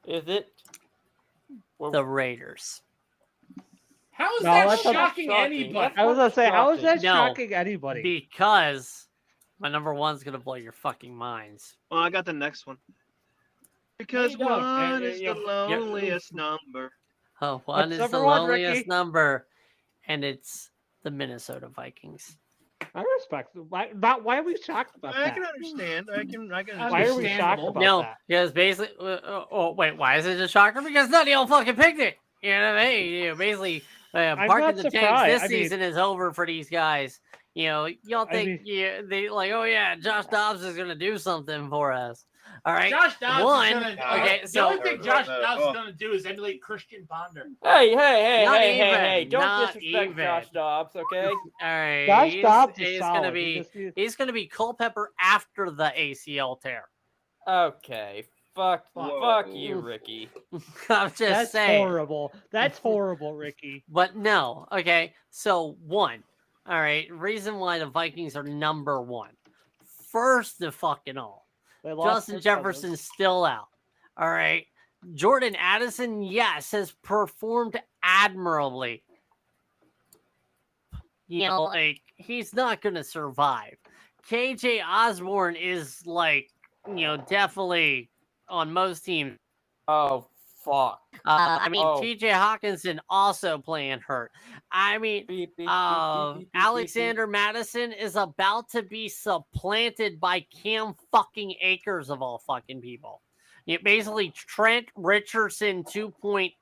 Is it? The Raiders. How is No, that that's not shocking shocking. anybody? I was gonna say, how is that No. shocking anybody? Because my number 1's gonna blow your fucking minds. Well, I got the next one. Because you don't. 1 is the Yep. loneliest number. Oh, one What's is the number 1, loneliest Ricky? number, and it's the Minnesota Vikings. I respect it. Why are we shocked about I that? can understand. I can Why are we Understandable. shocked about No, that? because basically, wait, why is it a shocker? Because none of y'all fucking picked it. You know what I mean? You know, basically, I'm parking not the tanks surprised. this I mean- season is over for these guys. You know, y'all I think they like, oh yeah, Josh Dobbs is gonna do something for us. All right, Josh Dobbs One, is gonna. okay, the so- only thing Josh Oh. Dobbs is gonna do is emulate Christian Bonder. Hey, Not hey! even, Don't not disrespect even. Josh Dobbs, okay? all right. Josh Dobbs is he's solid. gonna He be just needs- he's gonna be Culpepper after the ACL tear. Okay, fuck Whoa. you, Ricky. I'm just That's saying. horrible. That's horrible, Ricky. But no, okay. So 1, all right. Reason why the Vikings are number 1. First of fucking all, They lost Justin Kirk Jefferson's Cousins. still out. All right. Jordan Addison, yes, has performed admirably. You know, like he's not gonna survive. KJ Osborne is like, you know, definitely on most teams. Oh, fuck. I mean, Oh. TJ Hawkinson also playing hurt. I mean, Beep, beep, beep, beep, beep, beep, Alexander Madison is about to be supplanted by Cam fucking Akers of all fucking people. Basically, Trent Richardson 2.0.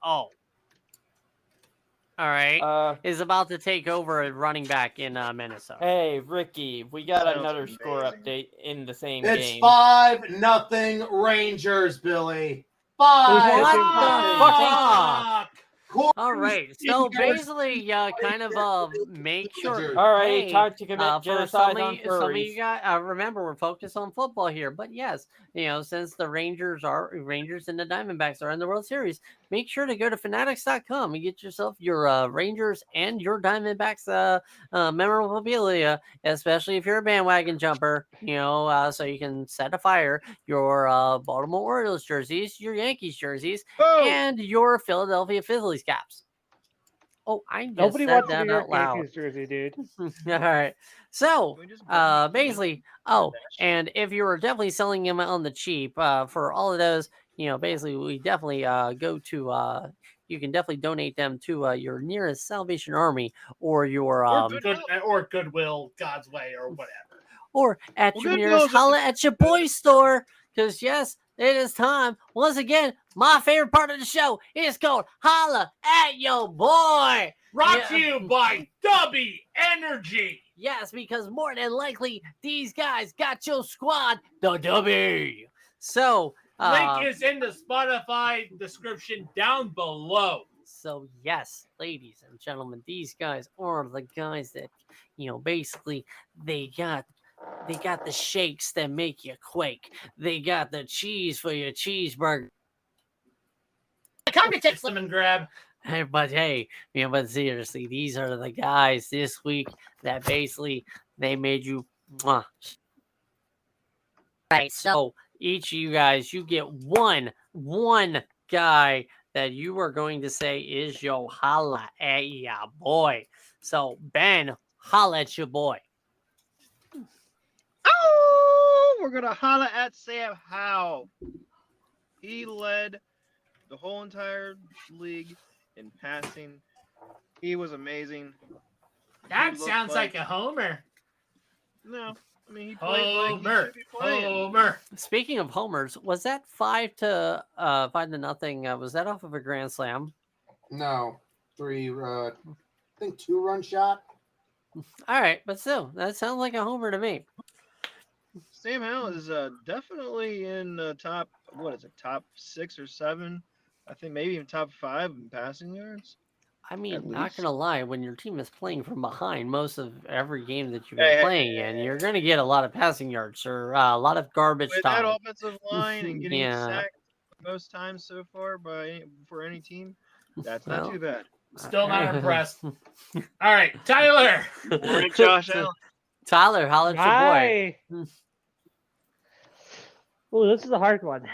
All right, beep. is about to take over at running back in Minnesota. Hey, Ricky, we got Sounds another score amazing. update in the same It's game. 5-0 Rangers, Billy. Who's 5 that? What the fuck? All right. So basically, kind of make sure. All right, Hey, time to commit for genocide on some of you furries. guys, remember we're focused on football here. But yes, since the Rangers and the Diamondbacks are in the World Series, make sure to go to fanatics.com and get yourself your Rangers and your Diamondbacks memorabilia, especially if you're a bandwagon jumper. So you can set afire your Baltimore Orioles jerseys, your Yankees jerseys, Oh, and your Philadelphia Phillies caps. Oh, I just Nobody said wants a that New York out loud. Yankees jersey, dude. All right. So, Can we just go basically, and if you were definitely selling them on the cheap, for all of those, basically, we definitely go to, you can definitely donate them to your nearest Salvation Army or your, or Goodwill, God's Way, or whatever. or at Well, your Goodwill's nearest at the- Holla at your boy store. Because, yes, it is time. Once again, my favorite part of the show is called Holla at your boy. Brought to you by Dubby Energy. Yes, because more than likely, these guys got your squad, the W. So, Link is in the Spotify description down below. So, yes, ladies and gentlemen, these guys are the guys that, basically, they got the shakes that make you quake. They got the cheese for your cheeseburger. Cognitive lemon grab. But hey, but seriously, these are the guys this week that basically they made you. Mwah. Right. So each of you guys, you get one guy that you are going to say is your holla at ya boy. So Ben, holla at your boy. Oh, we're gonna holla at Sam Howe. He led the whole entire league in passing. He was amazing. That He looked Oh, sounds like a homer. No, I mean he played like he Homer. should be playing. Homer. Speaking of homers, was that 5-0? Was that off of a grand slam? No, 3. I think 2-run shot. All right, but still, that sounds like a homer to me. Sam Howe is definitely in the top. What is it? Top 6 or 7? I think maybe even top 5 in passing yards. I mean, At not least. gonna lie, when your team is playing from behind most of every game that you've Hey, been hey, playing in, you're gonna get a lot of passing yards or a lot of garbage With that time. offensive line and getting Yeah. sacked most times so far for any team, that's not Well, too bad. Still not impressed. All right, Tyler. Morning, Josh Allen. Tyler, holla at your boy. Hi. Oh, this is a hard one.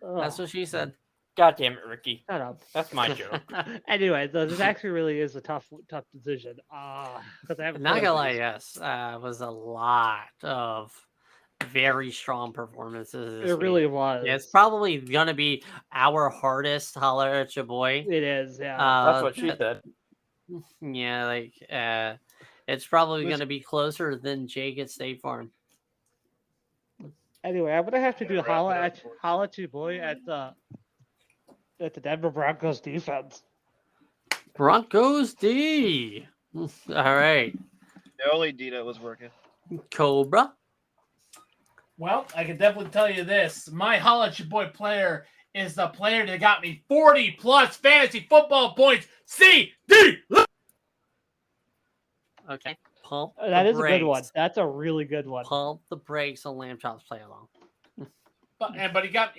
That's what she said. God damn it, Ricky. Shut up. That's my joke. Anyway, this actually really is a tough decision. Because I have Not gonna lie, yes, was a lot of very strong performances. This It really week. was. Yeah, it's probably gonna be our hardest holler at your boy. It is. Yeah. That's what she said. Yeah, it's probably gonna be closer than Jake at State Farm. Anyway, I'm gonna have to do holla at you boy at the Denver Broncos defense. Broncos D. All right, The only D that was working. Cobra. Well, I can definitely tell you this. My holla at your boy player is the player that got me 40 plus fantasy football points. CD. Okay, pump. That the is a good one. brakes. That's a really good one. Pump the brakes on Lamb Chops play along. But he got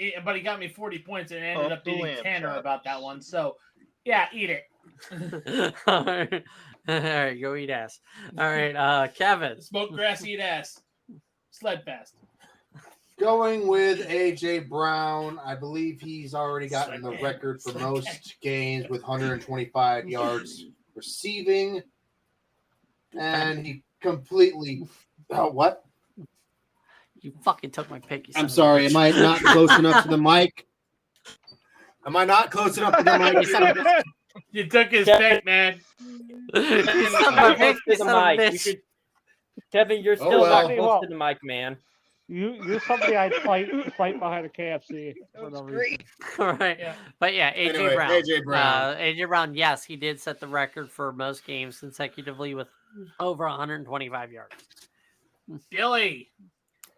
me 40 points and ended Pump up the beating lamb Tanner chops. about that one. So, yeah, eat it. All right, go eat ass. All right, Kevin. Smoke grass, eat ass. Sled fast. Going with AJ Brown. I believe he's already gotten the record for most games with 125 yards receiving. And he completely. Oh, what? You fucking took my pick. You son I'm of a sorry. bitch. Am I not close enough to the mic? Am I not close enough to the You son of mic? a You took his Yeah. pick, man. You son of a bitch, you to the son of a mic. You bitch. should... Kevin, you're still well. not close to the mic, man. You're somebody I'd fight behind a KFC. For no reason. All right. Yeah. But yeah, AJ Anyway, Brown. AJ Brown. AJ Brown, yes, he did set the record for most games consecutively with over 125 yards. Billy.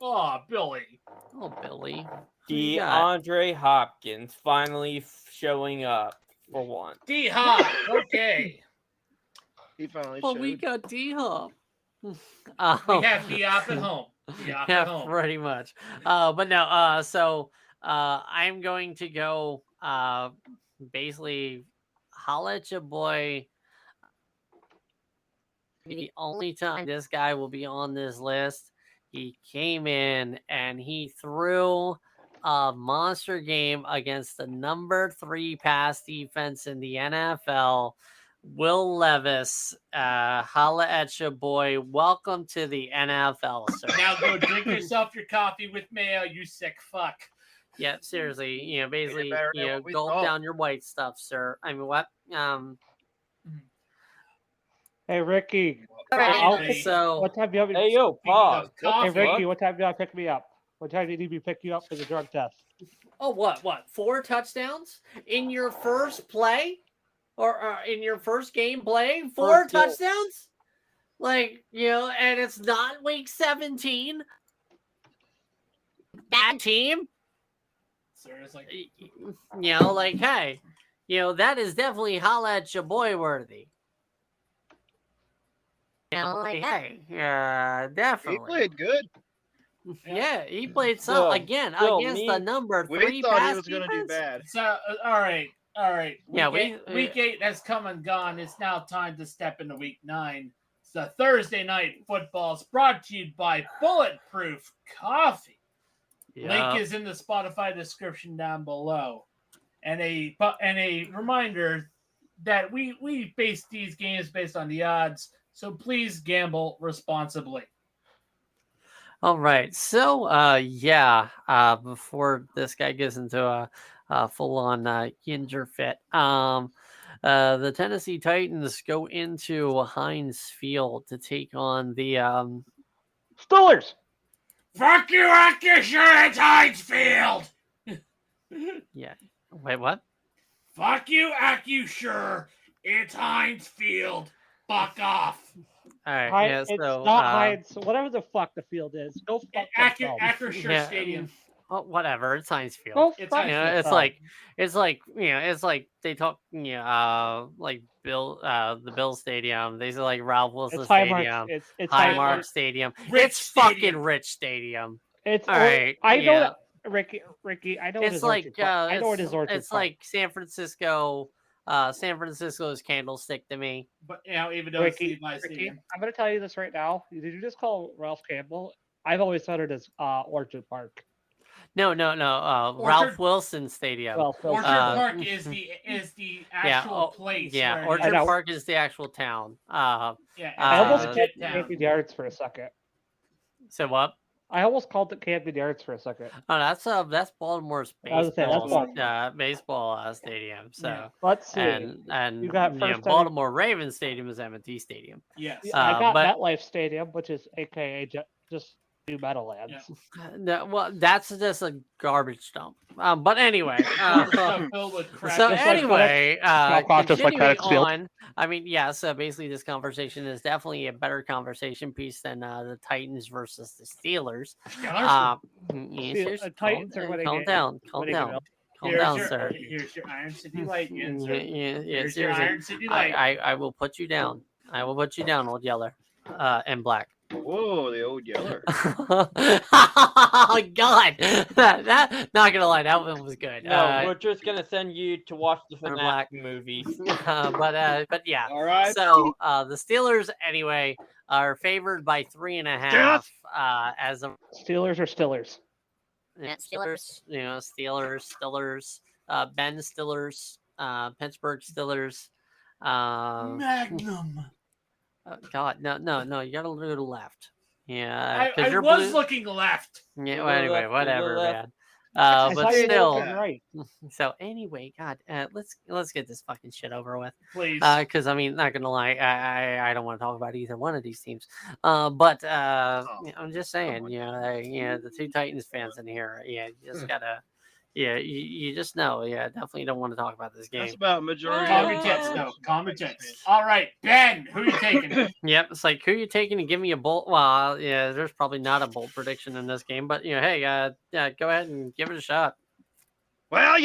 Oh, Billy. Oh, Billy. Who you got? DeAndre Hopkins finally showing up. for one. D-Hop. Okay. He finally Well, showed. we got D-Hop. We have D-Hop at home. D-Hop Yeah, at home. pretty much. But no, so I'm going to go basically holla at your boy. The only time this guy will be on this list, he came in and he threw a monster game against the number 3 pass defense in the NFL. Will Levis, holla at your boy. Welcome to the NFL, sir. Now go drink yourself your coffee with mayo, you sick fuck. Yeah, seriously, basically, better than what we gulp thought. down your white stuff, sir. I mean, what? Hey, Ricky. Alright, So What time do you have me? Hey, yo, Speaking pause. of coffee, Hey, Ricky, what time do you want to pick me up? What time do you need me to pick you up for the drug test? oh, what? 4 touchdowns in your first play, or in your first game play? 4 First game. touchdowns, like and it's not week 17. Bad team, seriously. like hey, that is definitely holla at your boy worthy. Like hey, He definitely. played good. Yeah, he played some Still- again still against me- the number 3 We thought he pass was going to do defense. bad. So, all right. Yeah, week 8 has come and gone. It's now time to step into week 9. It's the Thursday night football. It's brought to you by Bulletproof Coffee. Yeah. Link is in the Spotify description down below. And a reminder that we base these games based on the odds, so please gamble responsibly. All right. So, before this guy gets into a full-on injury fit, the Tennessee Titans go into Heinz Field to take on the Steelers. Fuck you, Accu-Sure, it's Heinz Field! yeah. Wait, what? Fuck you, Accu-Sure, it's Heinz Field. Fuck off. All right. Yeah. It's So, not Heinz. Whatever the fuck the field is. Go fuck yourself. Accu-Sure yeah, Stadium. well, whatever. It's Heinz Field. Go It's fuck Heinz You know, yourself. it's like they talk, like the Bill Stadium. They say like Ralph Wilson It's Stadium, Highmark. It's Highmark Highmark. Stadium. Rich It's Stadium. fucking Rich Stadium. It's All right. I know yeah. that, Ricky. I know what It's his like Orchard Park. I know what his it's, Orchard it's Park. like San Francisco. San Francisco's Candlestick to me. But even though it's Ricky, Levi Ricky, Stadium. I'm going to tell you this right now. Did you just call Ralph Campbell? I've always thought it as Orchard Park. No. Ralph Wilson Stadium. Ralph Wilson. Orchard Uh, Park is the actual place. Yeah, where Orchard know. Park is the actual town. Yeah, I almost uh, called it town. Camden Yards for a second. So what? I almost called it Camden Yards for a second. Oh, that's Baltimore's I was gonna say, that's baseball baseball stadium. So Yeah. Let's see. and You got first inning- Baltimore Ravens Stadium is M&T Stadium. Yes. I got but- MetLife Stadium, which is AKA just New Meadowlands. Yeah. No, well, that's just a garbage dump. But anyway, So filled with crap. so Just like anyway, FedEx- just like continuing FedEx Field. on. I mean, yeah. So basically, this conversation is definitely a better conversation piece than the Titans versus the Steelers. Yeah, seriously, Titans are winning calm it. down, calm Winning it down, up. calm down, your, sir. Here's your Iron City Light, Yeah, answer. yeah, Here's your seriously. Iron City Light. I will put you down. I will put you down, old yeller, and black. Whoa, the old yeller. Oh God, that not gonna lie, that one was good. No, we're just gonna send you to watch the or FNAF black. movie. But yeah. All right. So the Steelers anyway are favored by 3.5. As a Steelers or Stillers? Steelers, Steelers, Ben Stillers, Pittsburgh Steelers. Magnum. God, no, you gotta go to the left. Yeah, I you're was blue. looking left. Yeah, To well, the anyway, left, to the whatever, left. man. I But thought you were still, looking right. so anyway, God, let's get this fucking shit over with. Please. Because I mean, not gonna lie, I don't want to talk about either one of these teams. But I'm just saying, the two Titans fans in here, you just gotta, you just know, definitely don't want to talk about this game. That's about majority. Calm of your the tits, Titans though. Calm your fans. tits. All right, Ben, who are you taking? Yep, it's like who you taking to give me a bold. Well, yeah, there's probably not a bold prediction in this game, but hey, go ahead and give it a shot. Well,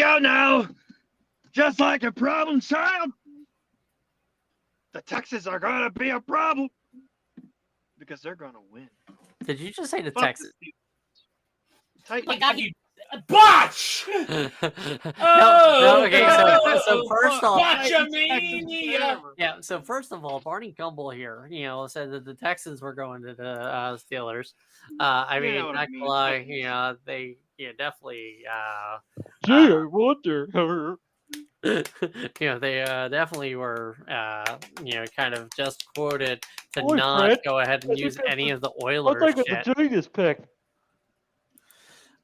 just like a problem child, the Texans are going to be a problem because they're going to win. Did you just say the Fuck Texans? the Titans. My God, you botch! no, Oh, okay. So first off, Botchamania! yeah. So first of all, Barney Gumble here, said that the Texans were going to the Steelers. I mean, You know what I not mean, gonna lie, Titans. they definitely, Gee, I wonder. they definitely were, kind of just quoted to Boy, not Fred, go ahead I and think use that's any a- of the I Oilers think shit. it's a genius pick.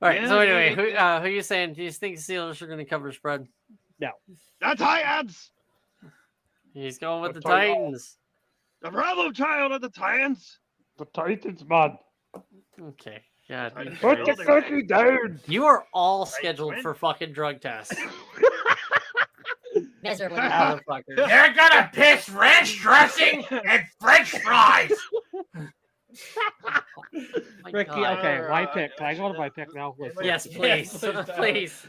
All right. Yeah, So anyway, yeah, who are you saying? Do you think the Steelers are going to cover spread? The Titans. He's going with The the Titans. The problem child of the Titans. The Titans, man. Okay. God, you Titans Put will. the turkey down. You are all scheduled win. for fucking drug tests. Miserable. Motherfucker. They're gonna piss ranch dressing and French fries. My Ricky, God. okay, my Alright, pick. Can I go to my pick now? Listen. Yes, Yes, please. please, Please.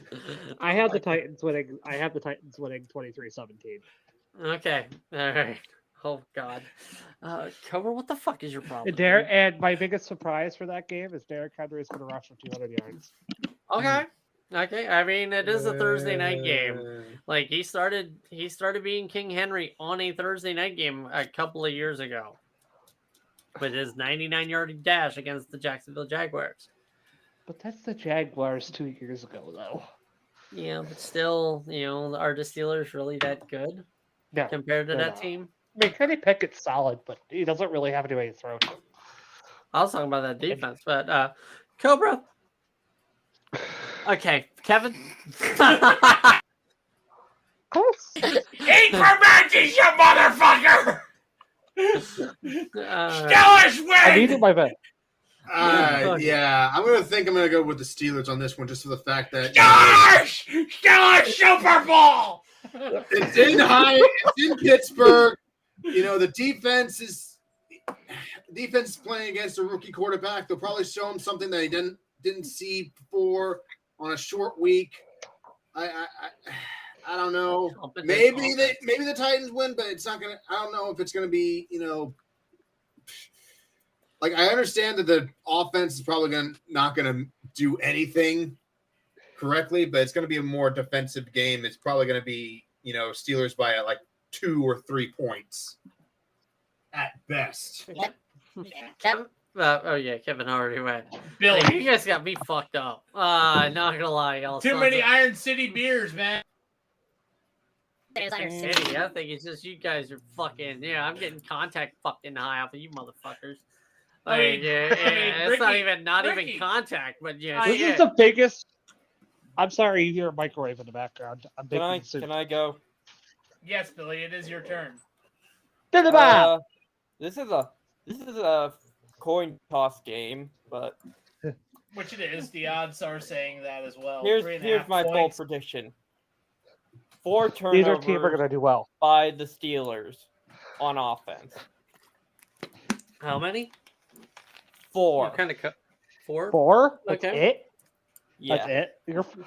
I have the Titans winning. 23-17. Okay. All right. Oh, God. Cobra, what the fuck is your problem? And my biggest surprise for that game is Derrick Henry is going to rush for 200 yards. Okay. Okay. I mean, it is a Thursday night game. Like he started being King Henry on a Thursday night game a couple of years ago with his 99-yard dash against the Jacksonville Jaguars. But that's the Jaguars 2 years ago, though. Yeah, but still, are the Steelers really that good No, compared to they're that not. team? I mean, Kenny Pickett's solid, but he doesn't really have anybody to throw to. I was talking about that defense, but Cobra. Okay, Kevin. Eat for matches, you motherfucker! Steelers I win! needed my bet. Yeah, I'm gonna go with the Steelers on this one, just for the fact that Steelers Super Bowl! it's in Pittsburgh. The defense is playing against a rookie quarterback. They'll probably show him something that he didn't see before on a short week. I don't know. Maybe the Titans win, but it's not gonna. I don't know if it's gonna be. Like I understand that the offense is probably not gonna do anything correctly, but it's gonna be a more defensive game. It's probably gonna be Steelers by like 2 or 3 points at best. Kevin, Kevin already went. Billy, Hey, you guys got me fucked up. Not gonna lie, y'all. too many Iron City beers, man. City. I think it's just you guys are fucking. Yeah, I'm getting contact fucking high off of you motherfuckers. I mean, it's not Ricky, even contact, but yeah. This is the biggest. I'm sorry, you hear a microwave in the background. I'm baking soup. Can I go? Yes, Billy, it is your turn. To the back. This is a coin toss game, but Which it is. The odds are saying that as well. here's 3.5 my bold points. prediction: 4 Neither turnovers team are going to do well. by the Steelers on offense. How many? 4. Kind of 4. 4? That's Okay. it? Yeah, That's it?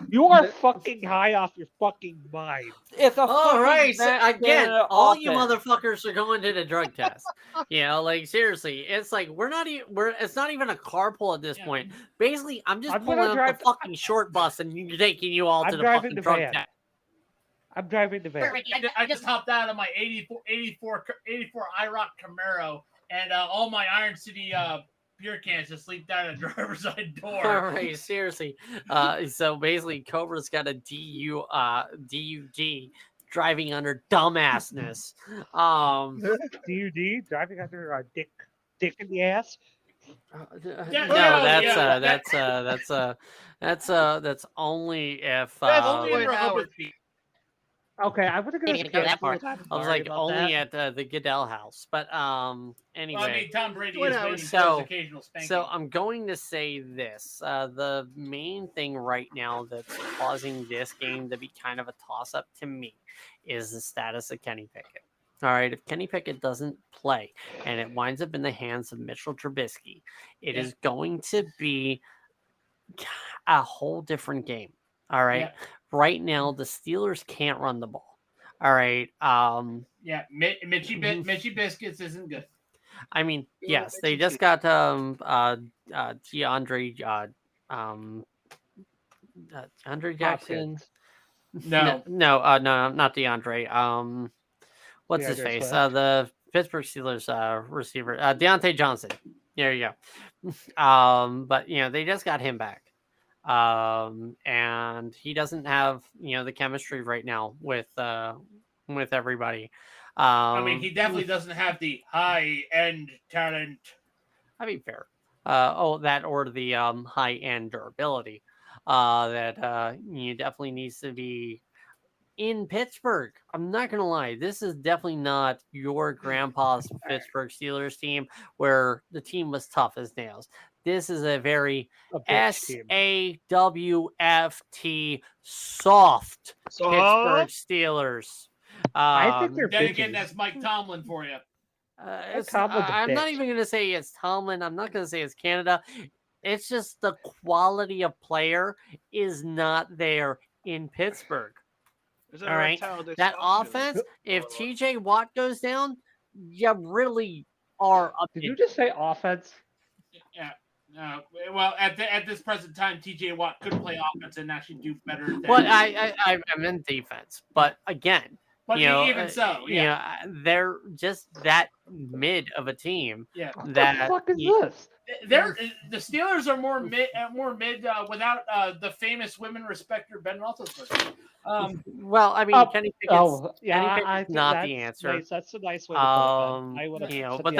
You are fucking high off your fucking mind. it's a All fucking right, so again, better all you offense. motherfuckers are going to the drug test. Like seriously, it's like it's not even a carpool at this Yeah. point. Basically, I'm just I'm pulling gonna up drive the fucking short bus and you're taking you all I'm to the driving fucking the drug van. test. I'm driving the van. I just hopped out of my 84 IROC Camaro, and all my Iron City beer cans just leaked out of the driver's side door. All right, seriously. So basically, Cobra's got a DUD driving under dumbassness. DUD? Driving under a dick in the ass? That's only if That's only in Wait, Rehoboth Howard. Beach. Okay, I'm gonna go Didn't even go that far. I was like only at the Goodell house, but anyway. Well, I mean, Tom Brady What is else? waiting for So- his occasional spanking. So I'm going to say this: the main thing right now that's causing this game to be kind of a toss-up to me is the status of Kenny Pickett. All right, if Kenny Pickett doesn't play and it winds up in the hands of Mitchell Trubisky, it is going to be a whole different game. All right. Yeah. right now the Steelers can't run the ball. All right. Yeah, Mitchy Biscuits isn't good. I mean, Yeah, yes, they Mitchie just got DeAndre Andre Jackson. Hopkins. No. No, not DeAndre. What's his DeAndre face? Swift. The Pittsburgh Steelers receiver, Deontay Johnson. There you go. But they just got him back. And he doesn't have the chemistry right now with everybody. I mean, he definitely doesn't have the high end talent. I mean, fair. That or the high end durability. That definitely needs to be in Pittsburgh. I'm not gonna lie, this is definitely not your grandpa's Pittsburgh Steelers team where the team was tough as nails. This is a very A bitch team. SAWFT soft Pittsburgh Steelers. I think they're Then again, bitches. that's Mike Tomlin for you. Tomlin's a I'm not bitch. even going to say it's Tomlin. I'm not going to say it's Canada. It's just the quality of player is not there in Pittsburgh. All right. That offense, if TJ Watt goes down, you really are up. Did you just say offense? Yeah. Well, at this present time, TJ Watt could play offense and actually do better. Than Well, I meant defense, but again, but even so, they're just that mid of a team. Yeah. What that the fuck is this? The Steelers are more mid without the famous women respecter Ben Roethlisberger. Well, I mean, Kenny Pickett's, Kenny Pickett's not the answer. Nice. That's a nice way to put it. I would have. But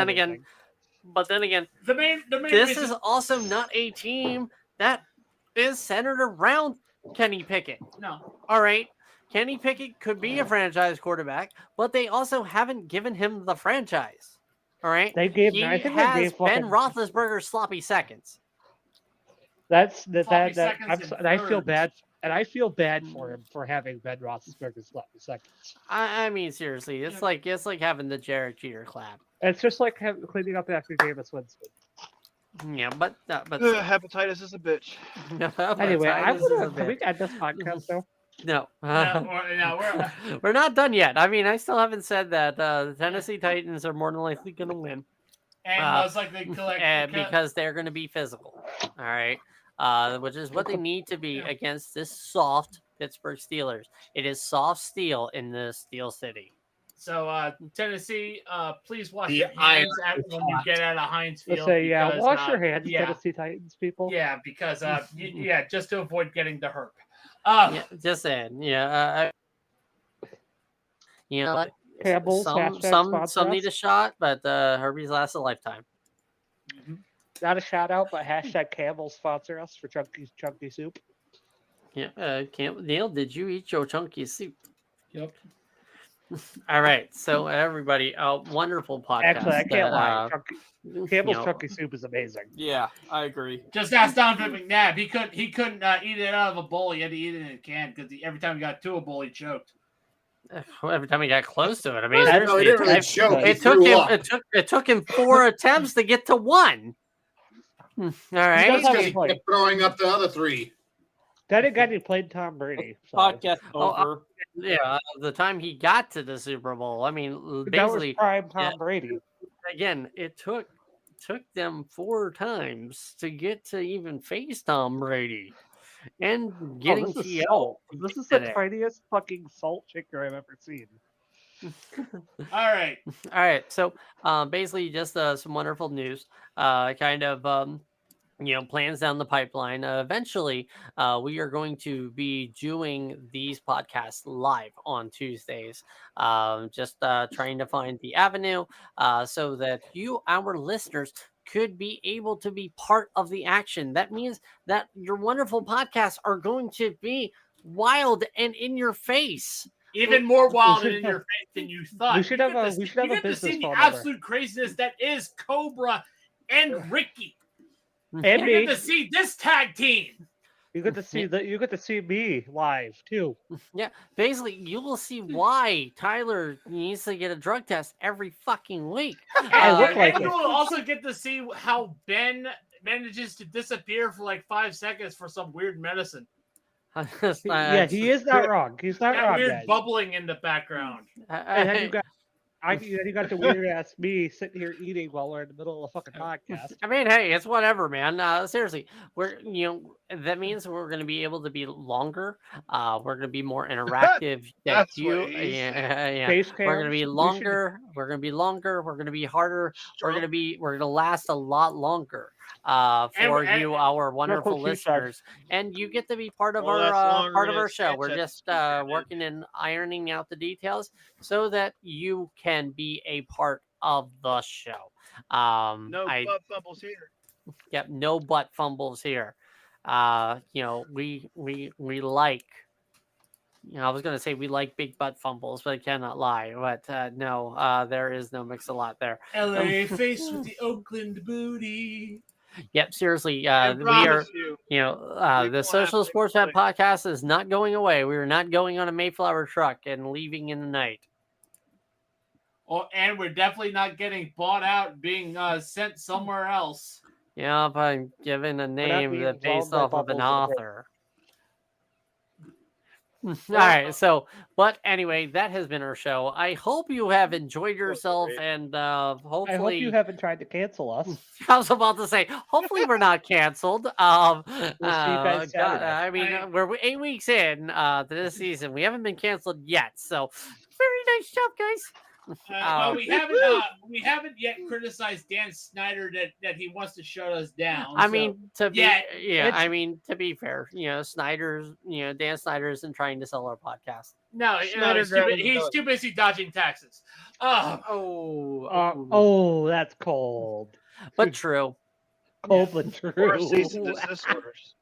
then again, the main this reason, is also not a team that is centered around Kenny Pickett. No. All right. Kenny Pickett could be a franchise quarterback, but they also haven't given him the franchise. All right. They gave. He I think has they gave Ben fucking. Roethlisberger sloppy seconds. That's Sloppy that. seconds And I feel thirds. bad. And I feel bad for him for having Ben Roethlisberger's sloppy seconds. I mean, seriously, it's like having the Jared Jeter clap. It's just like cleaning up after Jameis Winston. Yeah, but hepatitis is a bitch. Anyway, I Hepatitis is would a have. Can we bitch. end this podcast though? No. no, We're not done yet. I mean, I still haven't said that the Tennessee Titans are more than likely going to win. and most likely collect Because they're going to be physical. All right. Which is what they need to be against this soft Pittsburgh Steelers. It is soft steel in the Steel City. So Tennessee, please wash The your hands iron when you get out of Heinz Field. Let's say, because, wash your hands, yeah. Tennessee Titans people. Yeah, because just to avoid getting the herp. Just saying. Yeah. You know what? Campbell's Some need a shot, but Herbie's lasts a lifetime. Not a shout out, but hashtag Campbell sponsor us for chunky soup. Yeah. Neil, did you eat your chunky soup? Yep. All right. So everybody, wonderful podcast. Actually, I can't lie. Campbell's you know, chunky soup is amazing. Yeah, I agree. Just ask Donovan McNabb. He couldn't eat it out of a bowl. He had to eat it in a can because every time he got to a bowl, he choked. Every time he got close to it, I mean, No, he didn't really choke. He it took threw him. up. It took him 4 attempts to get to 1. All right. does have Because he kept throwing up the other 3. Then again, he played Tom Brady. So. Podcast Oh, over. Yeah, the time he got to the Super Bowl, I mean, That was basically, prime Tom Brady. again, it took them 4 times to get to even face Tom Brady, and getting this is TO. salt. This is the today. tiniest fucking salt shaker I've ever seen. All right. All right, so basically, just some wonderful news. Kind of. Plans down the pipeline. Eventually, we are going to be doing these podcasts live on Tuesdays. Just trying to find the avenue so that you, our listeners, could be able to be part of the action. That means that your wonderful podcasts are going to be wild and in your face. Even more wild in your face than you thought. We should have a you business get to see the phone absolute craziness that is Cobra and Ricky. And You me. get to see this tag team. You get to see me live too. Yeah, basically, you will see why Tyler needs to get a drug test every fucking week. I look like and you it. will also get to see how Ben manages to disappear for like 5 seconds for some weird medicine. Yeah, he is not wrong. He's not That wrong, weird guys. bubbling in the background. And then you got the weird ass me sitting here eating while we're in the middle of a fucking podcast. I mean, hey, it's whatever, man. Seriously, that means we're going to be able to be longer. We're going to be more interactive. That's what he's yeah. Face We're going to cams, be we should- longer. We're going to be longer. We're going to be harder. We're going to last a lot longer. For And- you, our wonderful what she said. listeners, and you get to be part of Well, that's our longer part of than our show. We're Sanchez just presented. working and ironing out the details so that you can be a part of the show. No butt fumbles here. Yep, no butt fumbles here. We like. I was gonna say we like big butt fumbles, but I cannot lie. But no, there is no mix-a-lot there. LA faced with the Oakland booty. Yep, seriously, I we are. promise you. The won't Social have to Sports Pet explain. podcast is not going away. We are not going on a Mayflower truck and leaving in the night. And we're definitely not getting bought out, being sent somewhere else. Yeah, if I'm given a name being that based involved by off of an bubbles in the author. All right, but anyway, that has been our show. I hope you have enjoyed yourself, and hopefully, I hope you haven't tried to cancel us. I was about to say, hopefully we're not canceled. We'll see you guys Saturday. I mean, we're 8 weeks in to this season. We haven't been canceled yet, so very nice job, guys. But we haven't yet criticized Dan Snyder that he wants to shut us down. I so- mean, to be Yeah, I mean, to be fair, Dan Snyder isn't trying to sell our podcast. no, Snyder grabbing the he's dog. too busy dodging taxes. Oh, That's cold. but true. Cold but true. Or cease and desist orders.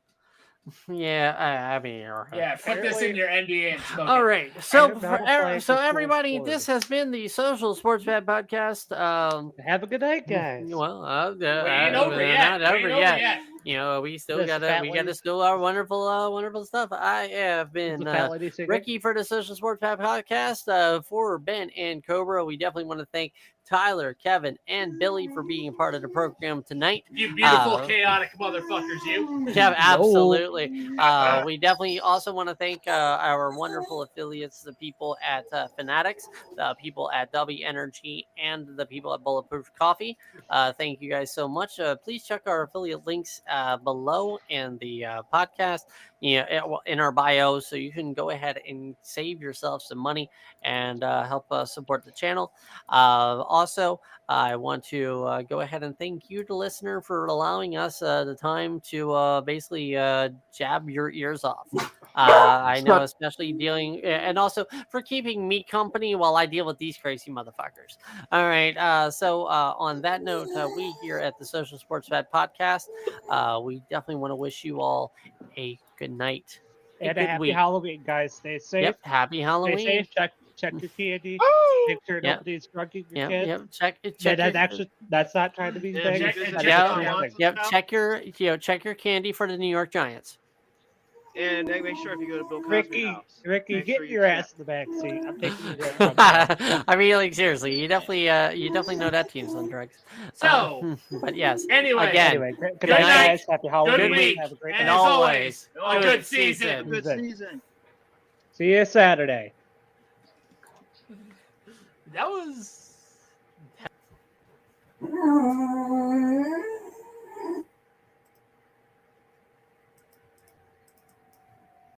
Yeah, I mean, Yeah, put this in your NDA and smoke All it. right, so And that'll play so for everybody, sports. this has been the Social Sports Pad Podcast. Have a good night, guys. Well, We ain't over yet. not We over ain't yet. over yet. We still This gotta fat we gotta lady- still our wonderful stuff. I have Is been the fat lady singing? Ricky for the Social Sports Pad Podcast. For Ben and Cobra, we definitely want to thank Tyler, Kevin, and Billy for being a part of the program tonight. You beautiful, chaotic motherfuckers, you. Yeah, absolutely. We definitely also want to thank our wonderful affiliates, the people at Fanatics, the people at W Energy, and the people at Bulletproof Coffee. Thank you guys so much. Please check our affiliate links below in the podcast, in our bio, so you can go ahead and save yourself some money and help support the channel. Also, I want to go ahead and thank you, the listener, for allowing us the time to basically jab your ears off. I know, especially dealing, and also for keeping me company while I deal with these crazy motherfuckers. All right. So on that note, we here at the Social Sports Pad Podcast, we definitely want to wish you all a good night. And a good happy week. Halloween, guys. Stay safe. Yep. Happy Halloween. Stay safe. Check your candy. Make sure Yep. nobody's drugging your Yep. kids. Yep. Check it. Yeah, Check that's not trying to be Yeah, thing. check- That's check Yeah. the not wants. thing. Yep. Check your candy for the New York Giants. And make sure if you go to Bill Cosby's Ricky, house, Ricky, make get sure you your check. ass in the back seat. I'm taking you there. I mean, like seriously, you definitely know that team's on drugs. So, But yes, Anyway, again, Anyway, good Good night, night. guys. Happy Halloween. good week, Have a great and night. as always, always, a good season. season. Good Season. season. See you Saturday. That was.